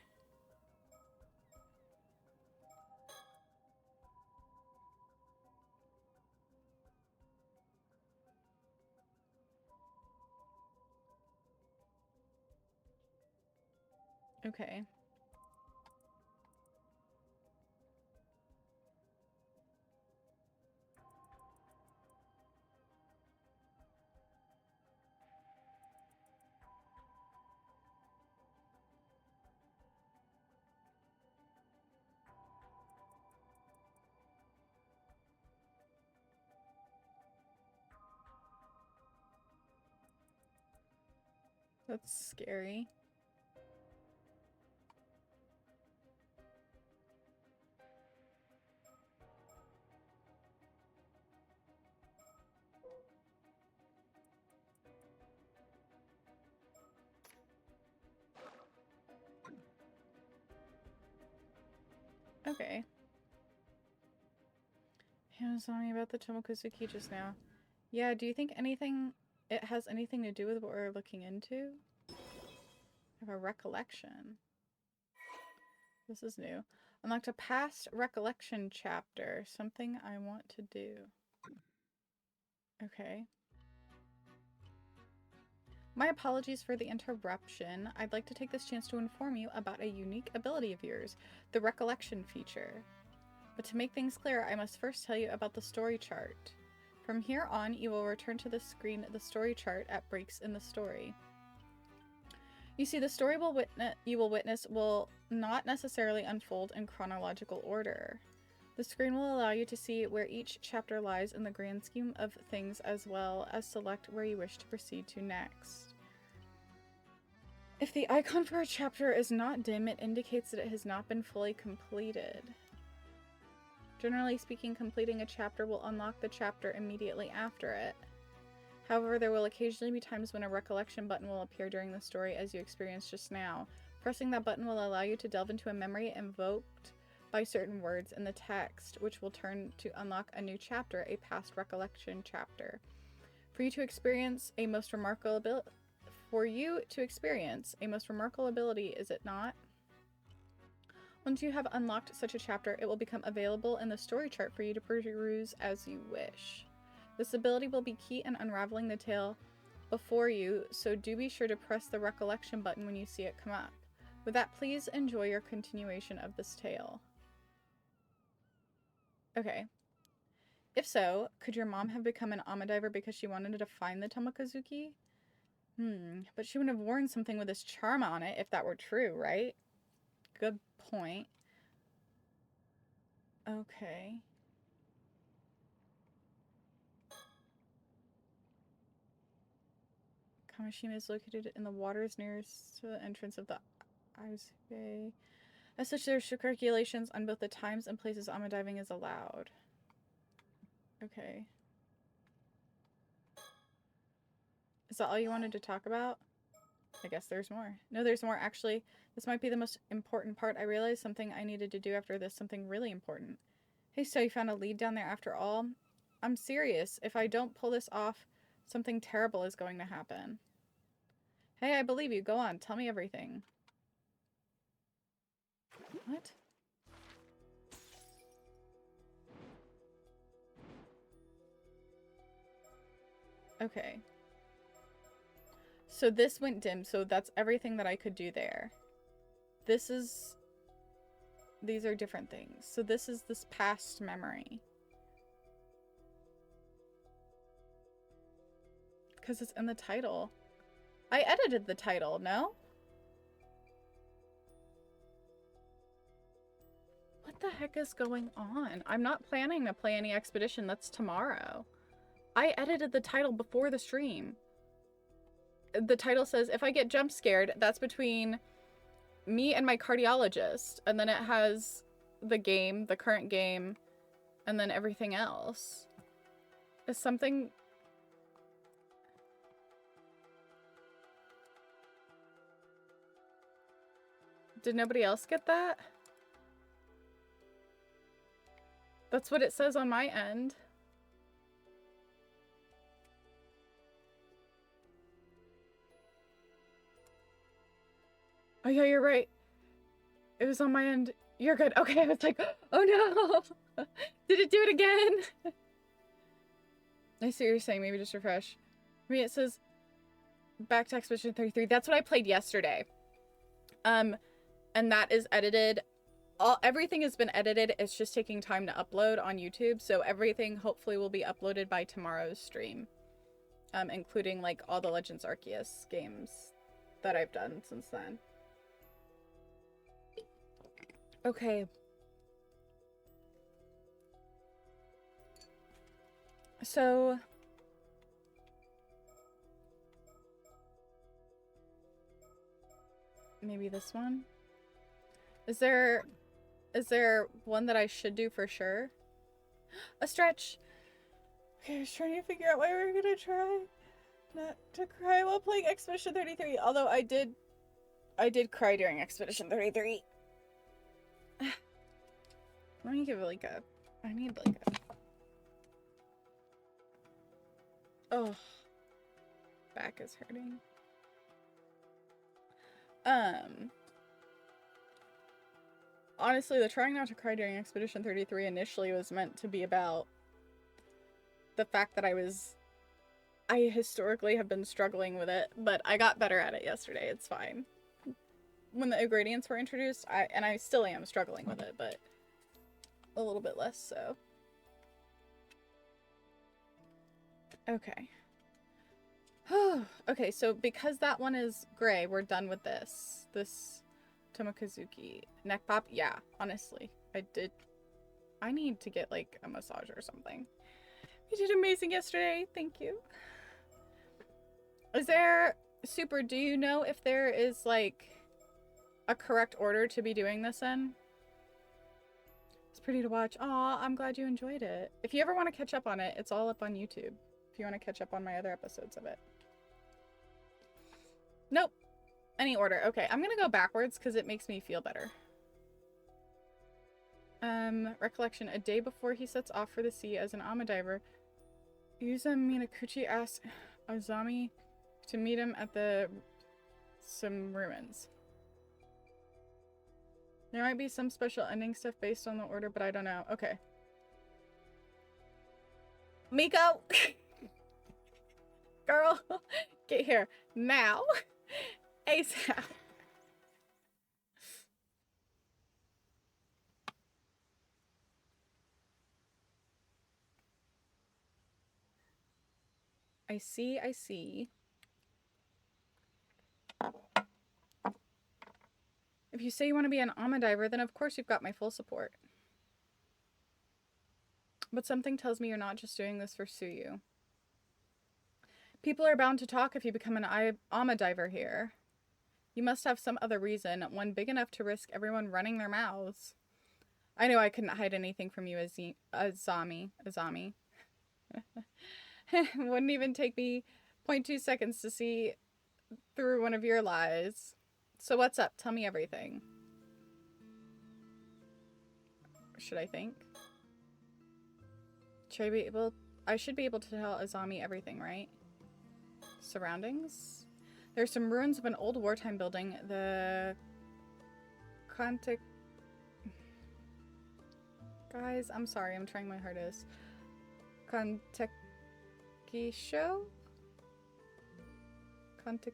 Okay. That's scary. Okay. He was telling me about the Tomokazuki just now. Yeah, do you think it has anything to do with what we're looking into? I have a recollection. This is new. Unlocked a past recollection chapter. Something I want to do. Okay. My apologies for the interruption. I'd like to take this chance to inform you about a unique ability of yours, the recollection feature. But to make things clear, I must first tell you about the story chart. From here on, you will return to the screen the story chart at breaks in the story. You see, the story you will witness will not necessarily unfold in chronological order. The screen will allow you to see where each chapter lies in the grand scheme of things, as well as select where you wish to proceed to next. If the icon for a chapter is not dim, it indicates that it has not been fully completed. Generally speaking, completing a chapter will unlock the chapter immediately after it. However, there will occasionally be times when a recollection button will appear during the story, as you experienced just now. Pressing that button will allow you to delve into a memory invoked by certain words in the text, which will turn to unlock a new chapter, a past recollection chapter. For you to experience a most remarkable ability, is it not? Once you have unlocked such a chapter, it will become available in the story chart for you to peruse as you wish. This ability will be key in unraveling the tale before you, so do be sure to press the recollection button when you see it come up. With that, please enjoy your continuation of this tale. Okay. If so, could your mom have become an Amadiver because she wanted to find the Tomokazuki? But she wouldn't have worn something with this charm on it if that were true, right? Good point. Okay. Kamishima is located in the waters nearest to the entrance of the Ice Bay. As such, there are strict regulations on both the times and places Amadiving is allowed. Okay. Is that all you wanted to talk about? I guess there's more. No, there's more, actually. This might be the most important part. I realized something I needed to do after this, something really important. Hey, so you found a lead down there after all? I'm serious. If I don't pull this off, something terrible is going to happen. Hey, I believe you. Go on. Tell me everything. What? Okay. So this went dim, so that's everything that I could do there. This is... These are different things. So this is this past memory. Because it's in the title. I edited the title, no? What the heck is going on? I'm not planning to play any Expedition. That's tomorrow. I edited the title before the stream. The title says, if I get jump scared, that's between me and my cardiologist. And then it has the game, the current game, and then everything else. Is something... Did nobody else get that? That's what it says on my end. Oh yeah, you're right. It was on my end. You're good. Okay, I was like, oh no. Did it do it again? I see what you're saying. Maybe just refresh. I mean, it says back to Expedition 33. That's what I played yesterday. And that is edited. Everything has been edited. It's just taking time to upload on YouTube. So everything hopefully will be uploaded by tomorrow's stream. Including like all the Legends Arceus games that I've done since then. Okay. So maybe this one? Is there one that I should do for sure? A stretch. Okay, I was trying to figure out why we were gonna try not to cry while playing Expedition 33. Although I did cry during Expedition 33. Let me give it like a... I need like a... Oh. Back is hurting. Honestly, the trying not to cry during Expedition 33 initially was meant to be about the fact that I historically have been struggling with it, but I got better at it yesterday. It's fine. When the ingredients were introduced, I still am struggling with it, but a little bit less so. Okay. Okay, so because that one is gray, we're done with this. This Tomokazuki neck pop. Yeah, honestly, I need to get like a massage or something. You did amazing yesterday. Thank you. Is there, Super, do you know if there is like a correct order to be doing this in? It's pretty to watch. Aw, I'm glad you enjoyed it. If you ever want to catch up on it, it's all up on YouTube. If you want to catch up on my other episodes of it. Nope. Any order. Okay, I'm gonna go backwards because it makes me feel better. Recollection. A day before he sets off for the sea as an Amadiver, Yuza Minakuchi asks Azami to meet him at some ruins. There might be some special ending stuff based on the order, but I don't know. Okay. Miko! Girl, get here. Now. ASAP. I see, I see. If you say you want to be an Ama diver, then of course you've got my full support. But something tells me you're not just doing this for Suyu. People are bound to talk if you become an Ama diver here. You must have some other reason, one big enough to risk everyone running their mouths. I knew I couldn't hide anything from you, Azami. Wouldn't even take me 0.2 seconds to see through one of your lies. So what's up? Tell me everything. Should I think? I should be able to tell Azami everything, right? Surroundings? There's some ruins of an old wartime building. The Guys, I'm sorry. I'm trying my hardest. Kontekisho? Kontekisho?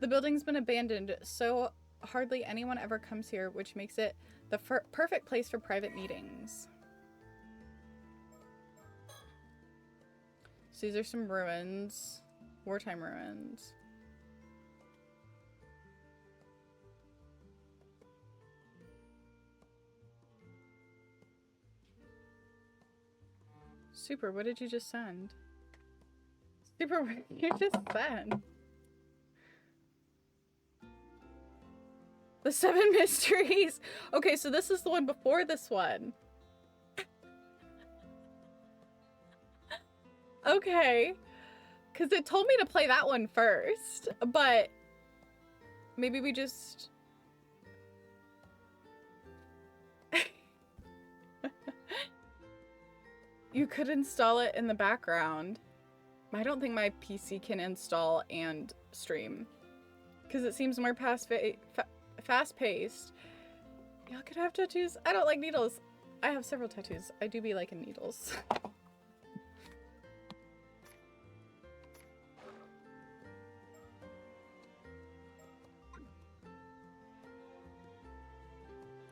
The building's been abandoned, so hardly anyone ever comes here, which makes it the perfect place for private meetings. So these are some ruins. Wartime ruins. Super, what did you just send? Super, what did you just send? The 7 mysteries! Okay, so this is the one before this one. Okay. Because it told me to play that one first, but maybe we just... You could install it in the background. I don't think my PC can install and stream. Because it seems more fast-paced. Y'all could have tattoos. I don't like needles. I have several tattoos. I do be liking needles.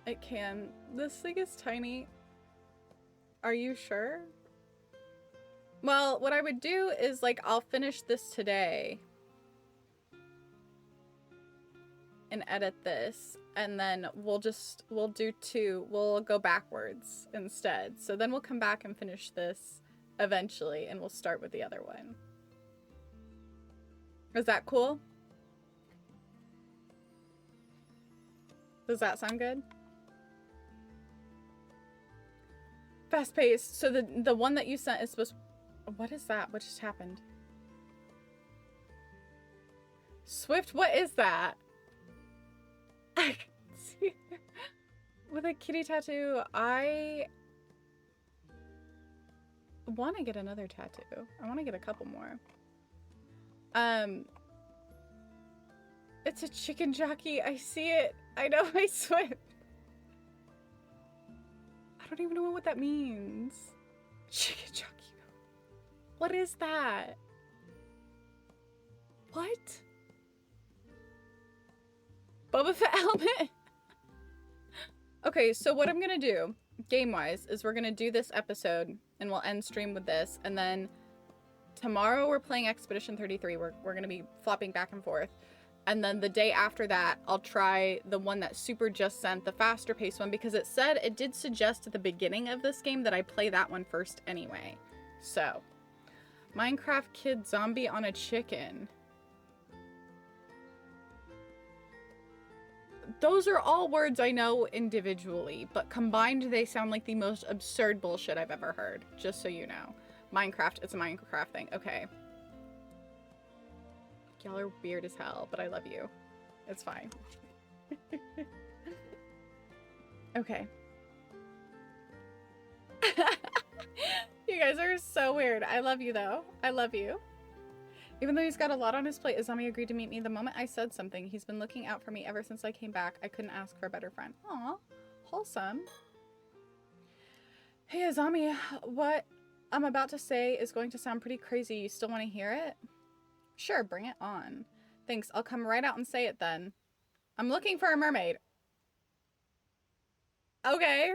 It can. This thing is tiny. Are you sure? Well, what I would do is, like, I'll finish this today. And edit this. And then we'll do 2. We'll go backwards instead. So then we'll come back and finish this eventually. And we'll start with the other one. Is that cool? Does that sound good? Fast paced. So the one that you sent is supposed... What is that? What just happened? Swift, what is that? I can see. With a kitty tattoo, I want to get another tattoo. I want to get a couple more. It's a chicken jockey. I see it. I know, I Swift. I don't even know what that means. Chicken jockey. What is that? What? Boba Fett helmet? Okay, so what I'm gonna do, game-wise, is we're gonna do this episode, and we'll end stream with this, and then tomorrow we're playing Expedition 33. We're gonna be flopping back and forth. And then the day after that, I'll try the one that Super just sent, the faster paced one, because it did suggest at the beginning of this game that I play that one first anyway. So, Minecraft kid zombie on a chicken. Those are all words I know individually, but combined they sound like the most absurd bullshit I've ever heard, just so you know. Minecraft, it's a Minecraft thing. Okay. Y'all are weird as hell, but I love you. It's fine. Okay. You guys are so weird. I love you, though. I love you. Even though he's got a lot on his plate, Azami agreed to meet me the moment I said something. He's been looking out for me ever since I came back. I couldn't ask for a better friend. Aw, wholesome. Hey, Azami, what I'm about to say is going to sound pretty crazy. You still want to hear it? Sure, bring it on. Thanks, I'll come right out and say it then. I'm looking for a mermaid. Okay,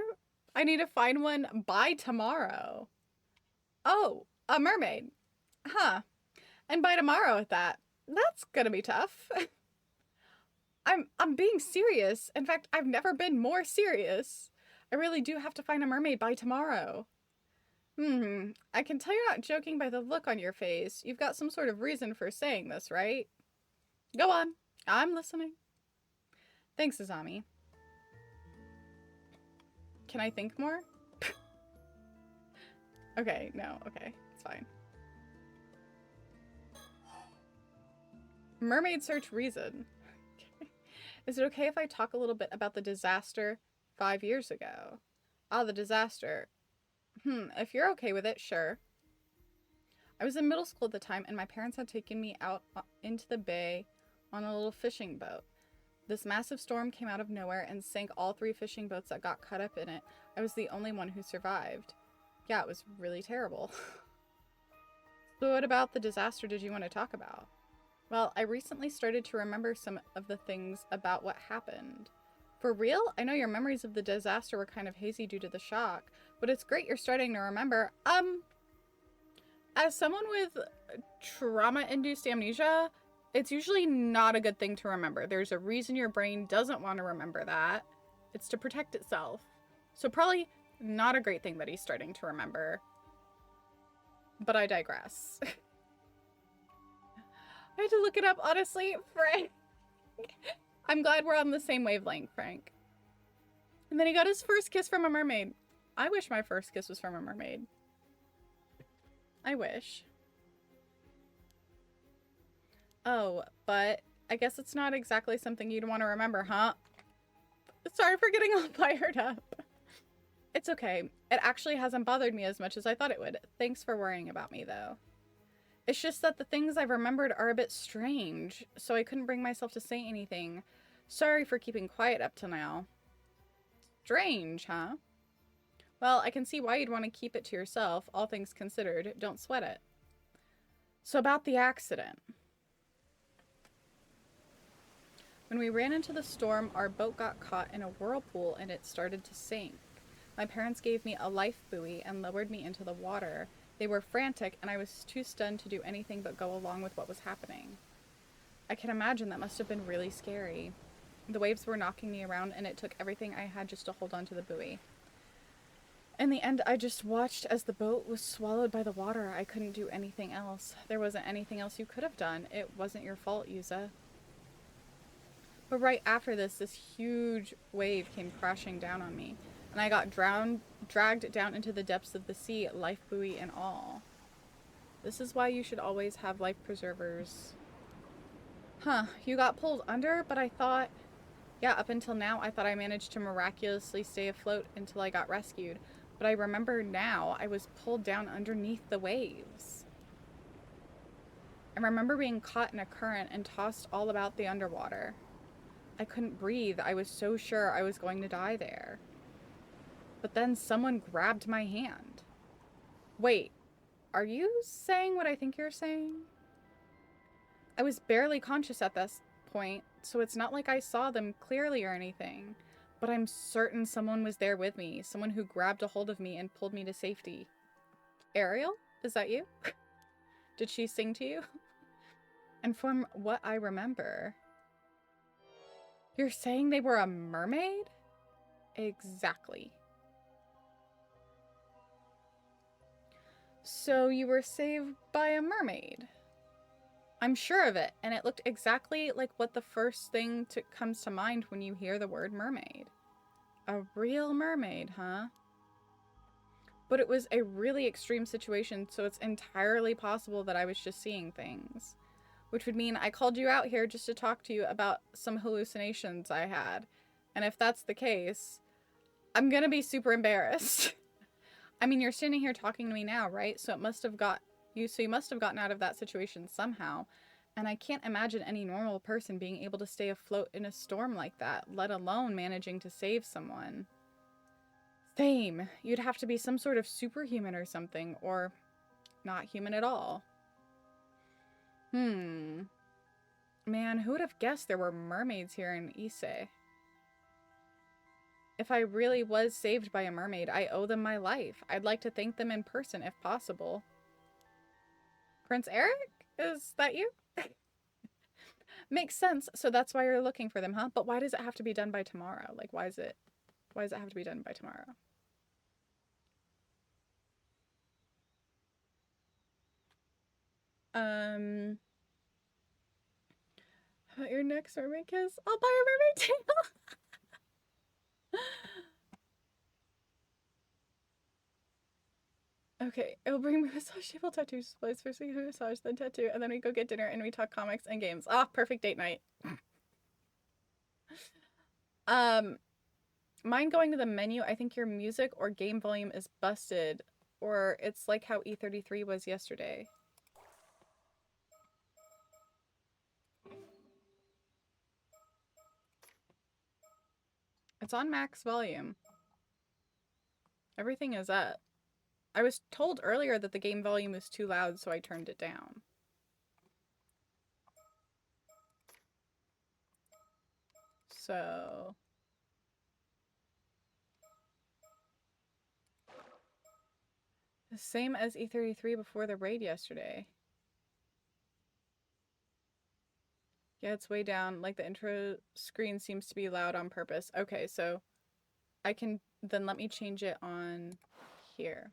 I need to find one by tomorrow. Oh, a mermaid. Huh. And by tomorrow at that. That's gonna be tough. I'm being serious. In fact, I've never been more serious. I really do have to find a mermaid by tomorrow. I can tell you're not joking by the look on your face. You've got some sort of reason for saying this, right? Go on. I'm listening. Thanks, Azami. Can I think more? Okay, no, okay, it's fine. Mermaid search reason. Okay. Is it okay if I talk a little bit about the disaster 5 years ago? Ah, the disaster. If you're okay with it, sure. I was in middle school at the time, and my parents had taken me out into the bay on a little fishing boat. This massive storm came out of nowhere and sank all 3 fishing boats that got caught up in it. I was the only one who survived. Yeah, it was really terrible. So what about the disaster did you want to talk about? Well, I recently started to remember some of the things about what happened. For real? I know your memories of the disaster were kind of hazy due to the shock, but it's great you're starting to remember. As someone with trauma-induced amnesia, it's usually not a good thing to remember. There's a reason your brain doesn't want to remember that. It's to protect itself. So probably not a great thing that he's starting to remember. But I digress. I had to look it up, honestly, Frank. I'm glad we're on the same wavelength, Frank. And then he got his first kiss from a mermaid. I wish my first kiss was from a mermaid. I wish. Oh, but I guess it's not exactly something you'd want to remember, huh? Sorry for getting all fired up. It's okay. It actually hasn't bothered me as much as I thought it would. Thanks for worrying about me, though. It's just that the things I've remembered are a bit strange, so I couldn't bring myself to say anything. Sorry for keeping quiet up till now. Strange, huh? Well, I can see why you'd want to keep it to yourself, all things considered. Don't sweat it. So about the accident. When we ran into the storm, our boat got caught in a whirlpool and it started to sink. My parents gave me a life buoy and lowered me into the water. They were frantic, and I was too stunned to do anything but go along with what was happening. I can imagine that must have been really scary. The waves were knocking me around, and it took everything I had just to hold onto the buoy. In the end, I just watched as the boat was swallowed by the water. I couldn't do anything else. There wasn't anything else you could have done. It wasn't your fault, Yuza. But right after this huge wave came crashing down on me, and I got dragged down into the depths of the sea, life buoy and all. This is why you should always have life preservers. Huh, you got pulled under, but I thought... Yeah, up until now, I thought I managed to miraculously stay afloat until I got rescued. But I remember now I was pulled down underneath the waves. I remember being caught in a current and tossed all about the underwater. I couldn't breathe. I was so sure I was going to die there. But then someone grabbed my hand. Wait, are you saying what I think you're saying? I was barely conscious at this point, so it's not like I saw them clearly or anything. But I'm certain someone was there with me, someone who grabbed a hold of me and pulled me to safety. Ariel? Is that you? Did she sing to you? And from what I remember... You're saying they were a mermaid? Exactly. So you were saved by a mermaid? I'm sure of it, and it looked exactly like what the first thing comes to mind when you hear the word mermaid. A real mermaid, huh? But it was a really extreme situation, so it's entirely possible that I was just seeing things. Which would mean I called you out here just to talk to you about some hallucinations I had. And if that's the case, I'm gonna be super embarrassed. I mean, you're standing here talking to me now, right? So you must have gotten out of that situation somehow. And I can't imagine any normal person being able to stay afloat in a storm like that, let alone managing to save someone. Same. You'd have to be some sort of superhuman or something, or not human at all. Man, who would have guessed there were mermaids here in Issei? If I really was saved by a mermaid, I owe them my life. I'd like to thank them in person if possible. Prince Eric? Is that you? Makes sense. So that's why you're looking for them, huh? But why does it have to be done by tomorrow? Like, why does it have to be done by tomorrow? Your next mermaid kiss? I'll buy a mermaid tail. Okay, it'll bring massage table tattoos supplies. First we massage, then tattoo, and then we go get dinner and we talk comics and games. Ah, perfect date night. Mine going to the menu, I think your music or game volume is busted, or it's like how E33 was yesterday. It's on max volume. Everything is up. I was told earlier that the game volume was too loud, so I turned it down. So... the same as E33 before the raid yesterday. Yeah, it's way down. Like, the intro screen seems to be loud on purpose. Okay, so I can... then let me change it on here.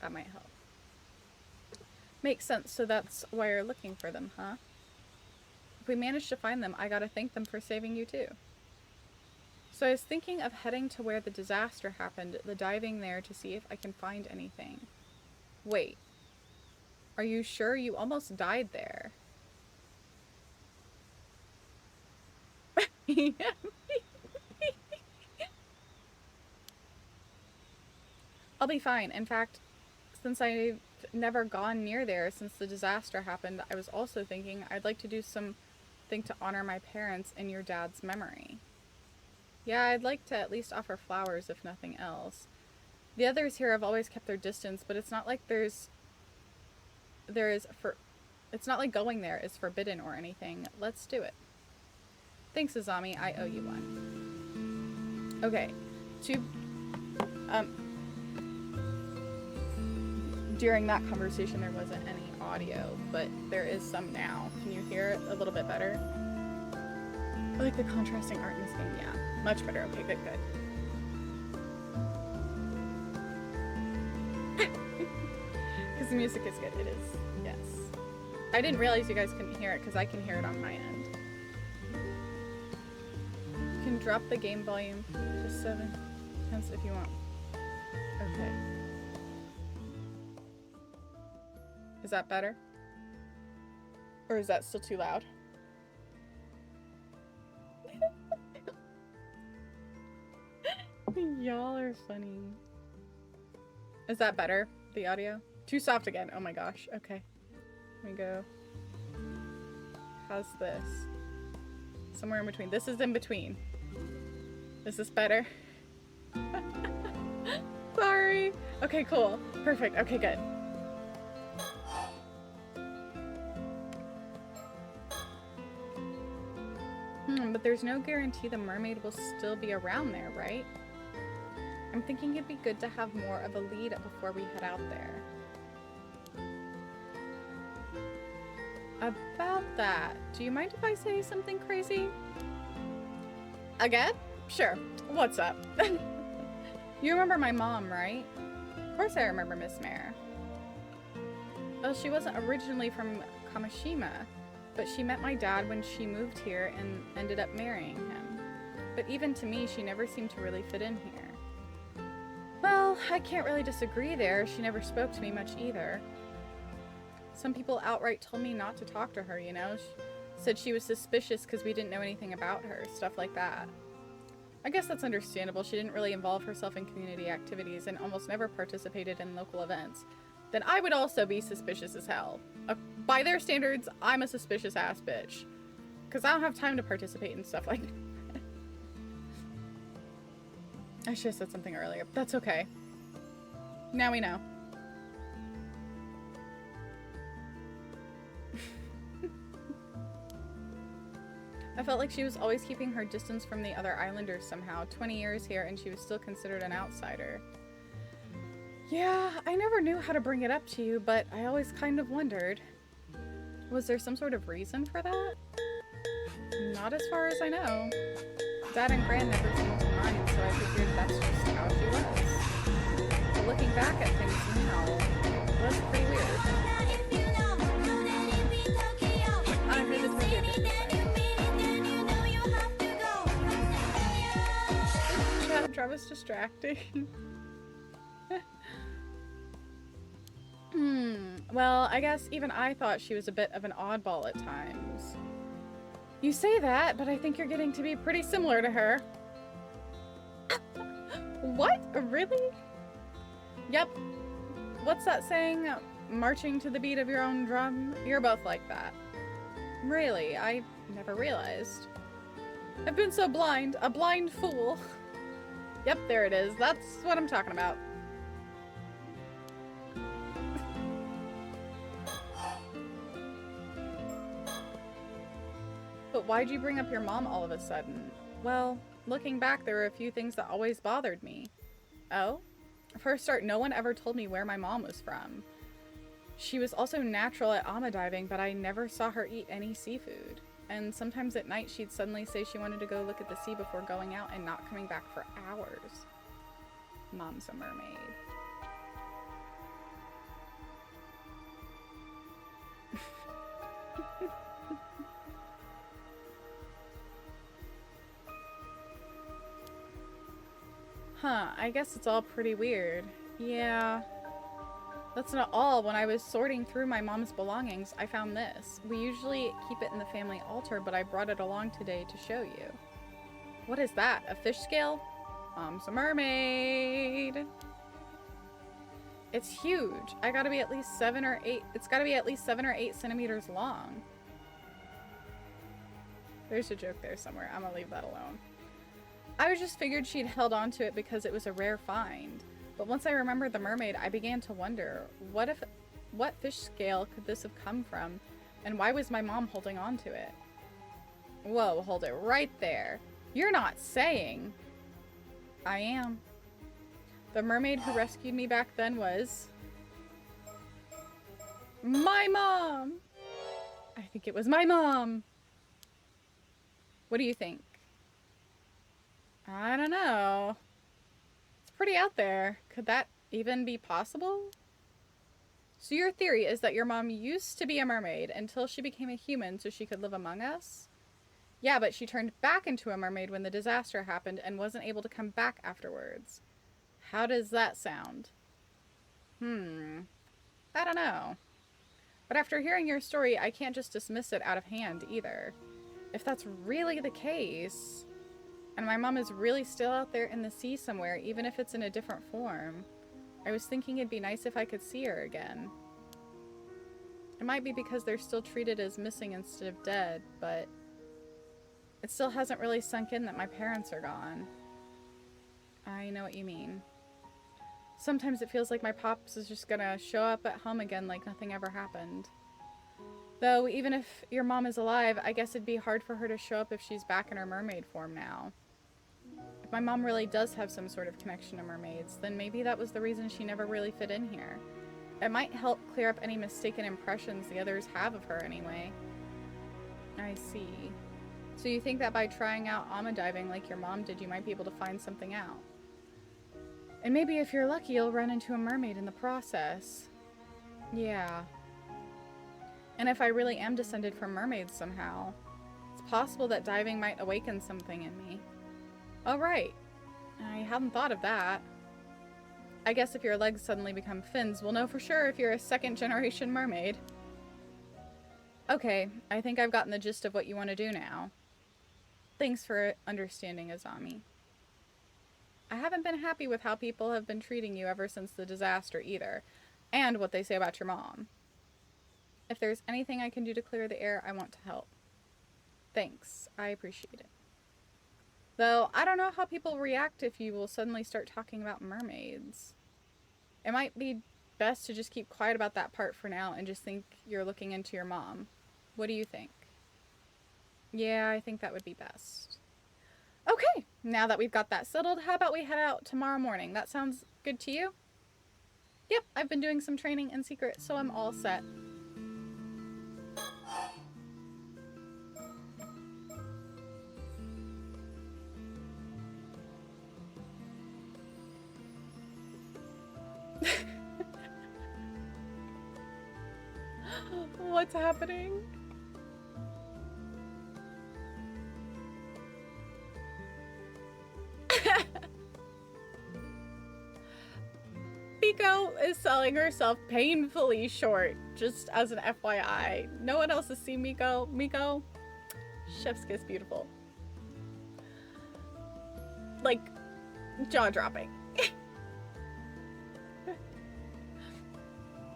That might help. Makes sense. So that's why you're looking for them, huh? If we manage to find them, I gotta thank them for saving you too. So I was thinking of heading to where the disaster happened, the diving there to see if I can find anything. Wait. Are you sure? You almost died there. I'll be fine. In fact, since I've never gone near there since the disaster happened, I was also thinking I'd like to do something to honor my parents in your dad's memory. Yeah, I'd like to at least offer flowers, if nothing else. The others here have always kept their distance, but it's not like it's not like going there is forbidden or anything. Let's do it. Thanks, Azami. I owe you one. Okay. During that conversation, there wasn't any audio, but there is some now. Can you hear it a little bit better? I like the contrasting art in this game. Yeah, much better. Okay, good, good. Because the music is good. It is. Yes. I didn't realize you guys couldn't hear it because I can hear it on my end. You can drop the game volume to 7 tenths if you want. Okay. Is that better? Or is that still too loud? Y'all are funny. Is that better? The audio? Too soft again. Oh my gosh. Okay. Let me go. How's this? Somewhere in between. This is in between. Is this better? Sorry. Okay, cool. Perfect. Okay, good. But there's no guarantee the mermaid will still be around there, right? I'm thinking it'd be good to have more of a lead before we head out there. About that, do you mind if I say something crazy? Again? Sure. What's up? You remember my mom, right? Of course I remember Miss Mare. Well, she wasn't originally from Kamishima, but she met my dad when she moved here and ended up marrying him. But even to me, she never seemed to really fit in here. Well, I can't really disagree there. She never spoke to me much either. Some people outright told me not to talk to her, you know? Said she was suspicious because we didn't know anything about her, stuff like that. I guess that's understandable. She didn't really involve herself in community activities and almost never participated in local events. Then I would also be suspicious as hell. By their standards, I'm a suspicious ass bitch. Because I don't have time to participate in stuff like that. I should have said something earlier, but that's okay. Now we know. I felt like she was always keeping her distance from the other islanders somehow. 20 years here and she was still considered an outsider. Yeah, I never knew how to bring it up to you, but I always kind of wondered. Was there some sort of reason for that? Not as far as I know. Dad and Gran never seemed to mind, so I figured that's just how she was. But looking back at things now, it was pretty weird. I heard the Tokyo Drift chat drama's distracting. Well, I guess even I thought she was a bit of an oddball at times. You say that, but I think you're getting to be pretty similar to her. What? Really? Yep. What's that saying? Marching to the beat of your own drum? You're both like that. Really? I never realized. I've been so blind. A blind fool. Yep, there it is. That's what I'm talking about. But why'd you bring up your mom all of a sudden? Well, looking back, there were a few things that always bothered me. Oh? For a start, no one ever told me where my mom was from. She was also natural at ama diving, but I never saw her eat any seafood. And sometimes at night, she'd suddenly say she wanted to go look at the sea before going out and not coming back for hours. Mom's a mermaid. Huh, I guess it's all pretty weird. Yeah. That's not all. When I was sorting through my mom's belongings, I found this. We usually keep it in the family altar, but I brought it along today to show you. What is that? A fish scale? Mom's a mermaid. It's huge. I gotta be at least 7 or 8. It's gotta be at least 7 or 8 centimeters long. There's a joke there somewhere. I'm gonna leave that alone. I just figured she'd held on to it because it was a rare find. But once I remembered the mermaid, I began to wonder, what fish scale could this have come from? And why was my mom holding on to it? Whoa, hold it right there. You're not saying... I am. The mermaid who rescued me back then was... my mom! I think it was my mom. What do you think? I don't know. It's pretty out there. Could that even be possible? So your theory is that your mom used to be a mermaid until she became a human so she could live among us? Yeah, but she turned back into a mermaid when the disaster happened and wasn't able to come back afterwards. How does that sound? I don't know. But after hearing your story, I can't just dismiss it out of hand either. If that's really the case... and my mom is really still out there in the sea somewhere, even if it's in a different form. I was thinking it'd be nice if I could see her again. It might be because they're still treated as missing instead of dead, but it still hasn't really sunk in that my parents are gone. I know what you mean. Sometimes it feels like my pops is just gonna show up at home again like nothing ever happened. Though, even if your mom is alive, I guess it'd be hard for her to show up if she's back in her mermaid form now. If my mom really does have some sort of connection to mermaids, then maybe that was the reason she never really fit in here. It might help clear up any mistaken impressions the others have of her anyway. I see. So you think that by trying out ama diving like your mom did, you might be able to find something out. And maybe if you're lucky, you'll run into a mermaid in the process. Yeah. And if I really am descended from mermaids somehow, it's possible that diving might awaken something in me. Oh, right. I hadn't thought of that. I guess if your legs suddenly become fins, we'll know for sure if you're a second-generation mermaid. Okay, I think I've gotten the gist of what you want to do now. Thanks for understanding, Azami. I haven't been happy with how people have been treating you ever since the disaster either, and what they say about your mom. If there's anything I can do to clear the air, I want to help. Thanks. I appreciate it. Though, I don't know how people react if you will suddenly start talking about mermaids. It might be best to just keep quiet about that part for now and just think you're looking into your mom. What do you think? Yeah, I think that would be best. Okay, now that we've got that settled, how about we head out tomorrow morning? That sounds good to you? Yep, I've been doing some training in secret, so I'm all set. What's happening? Miko is selling herself painfully short, just as an FYI. No one else has seen Miko. Miko, chef's kiss beautiful. Like, jaw-dropping.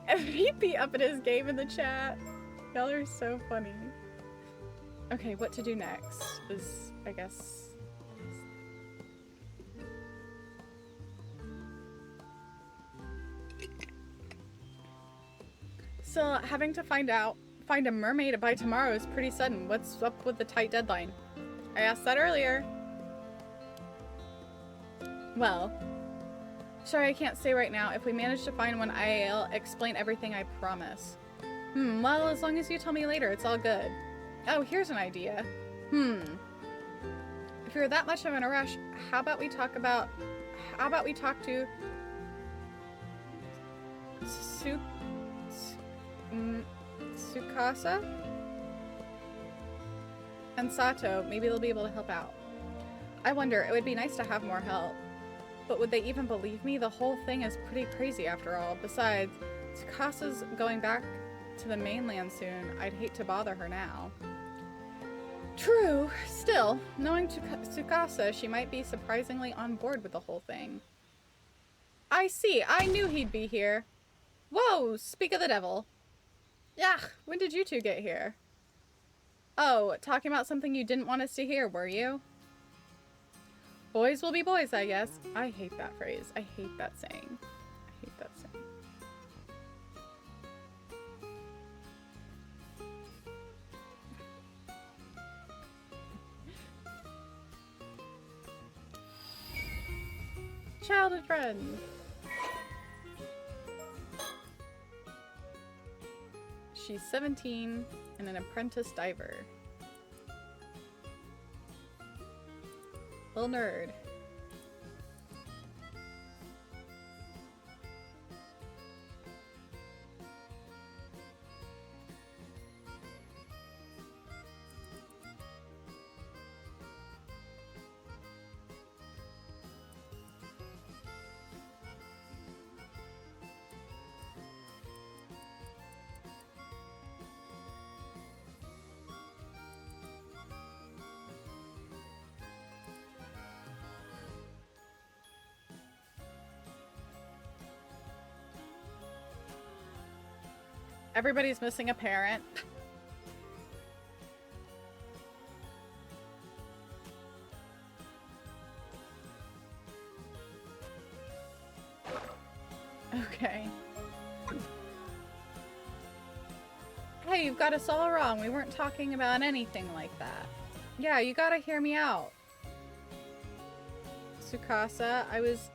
MVP up in his game in the chat. Y'all are so funny. Okay, what to do next is, I guess... So, having to find a mermaid by tomorrow is pretty sudden. What's up with the tight deadline? I asked that earlier. Well, sorry I can't say right now. If we manage to find one, I'll explain everything, I promise. Well, as long as you tell me later, it's all good. Oh, here's an idea. If you're that much of in a rush, how about we talk to Tsukasa and Sato. Maybe they'll be able to help out. I wonder, it would be nice to have more help. But would they even believe me? The whole thing is pretty crazy after all. Besides, Tsukasa's going back to the mainland soon. I'd hate to bother her now. True. Still, knowing Tsukasa, she might be surprisingly on board with the whole thing. I see. I knew he'd be here. Whoa, speak of the devil. Yeah, when did you two get here? Oh, talking about something you didn't want us to hear, were you? Boys will be boys, I guess. I hate that phrase. I hate that saying. I hate that saying. Childhood friend. She's 17 and an apprentice diver. Little nerd. Everybody's missing a parent. Okay. Hey, you've got us all wrong. We weren't talking about anything like that. Yeah, you gotta hear me out. Tsukasa, I was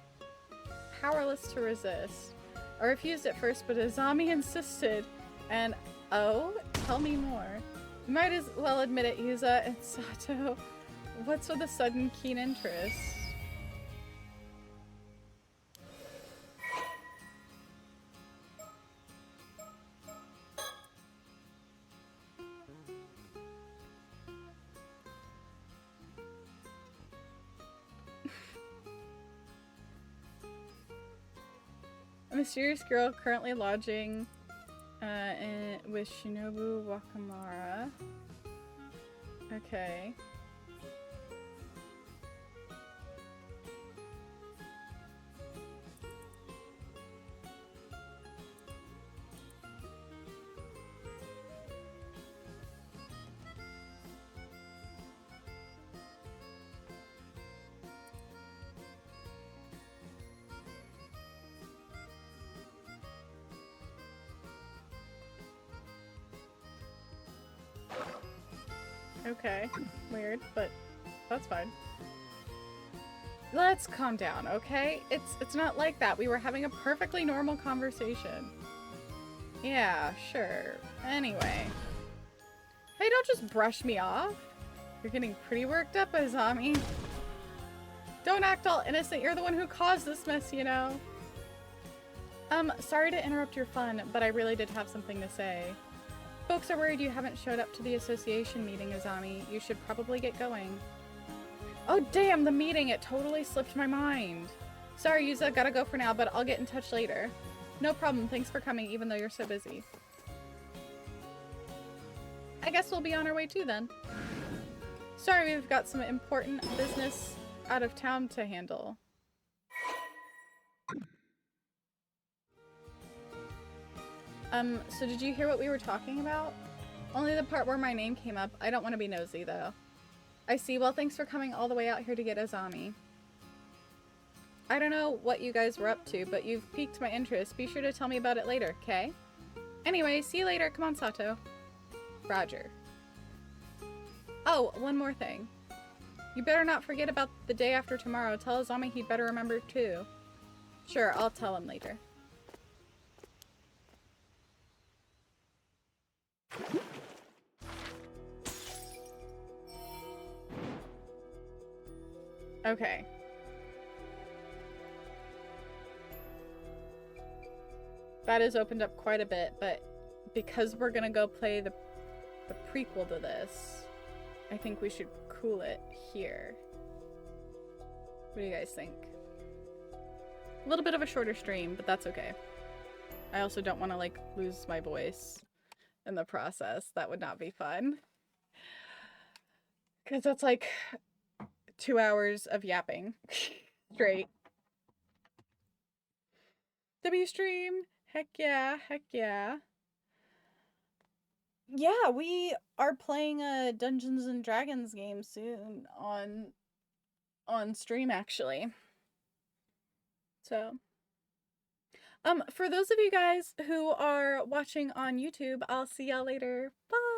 powerless to resist. I refused at first, but Azami insisted. And, oh, tell me more. You might as well admit it, Yuza and Sato. What's with a sudden keen interest? A mysterious girl currently lodging with Shinobu Wakamura. Okay. Okay. Weird, but that's fine. Let's calm down, okay? It's not like that. We were having a perfectly normal conversation. Yeah, sure. Anyway. Hey, don't just brush me off. You're getting pretty worked up, Azami. Don't act all innocent. You're the one who caused this mess, you know. Sorry to interrupt your fun, but I really did have something to say. Folks are worried you haven't showed up to the association meeting, Azami. You should probably get going. Oh, damn, the meeting. It totally slipped my mind. Sorry, Yuza. Gotta go for now, but I'll get in touch later. No problem. Thanks for coming, even though you're so busy. I guess we'll be on our way too, then. Sorry, we've got some important business out of town to handle. So did you hear what we were talking about? Only the part where my name came up. I don't want to be nosy, though. I see. Well, thanks for coming all the way out here to get Azami. I don't know what you guys were up to, but you've piqued my interest. Be sure to tell me about it later, okay? Anyway, see you later. Come on, Sato. Roger. Oh, one more thing. You better not forget about the day after tomorrow. Tell Azami he'd better remember, too. Sure, I'll tell him later. Okay. That has opened up quite a bit, but because we're gonna go play the prequel to this, I think we should cool it here. What do you guys think? A little bit of a shorter stream, but that's okay. I also don't want to, like, lose my voice in the process. That would not be fun. Because that's like 2 hours of yapping straight. W stream. Heck yeah, heck yeah. Yeah, we are playing a Dungeons and Dragons game soon on stream, actually. So, for those of you guys who are watching on YouTube, I'll see y'all later. Bye!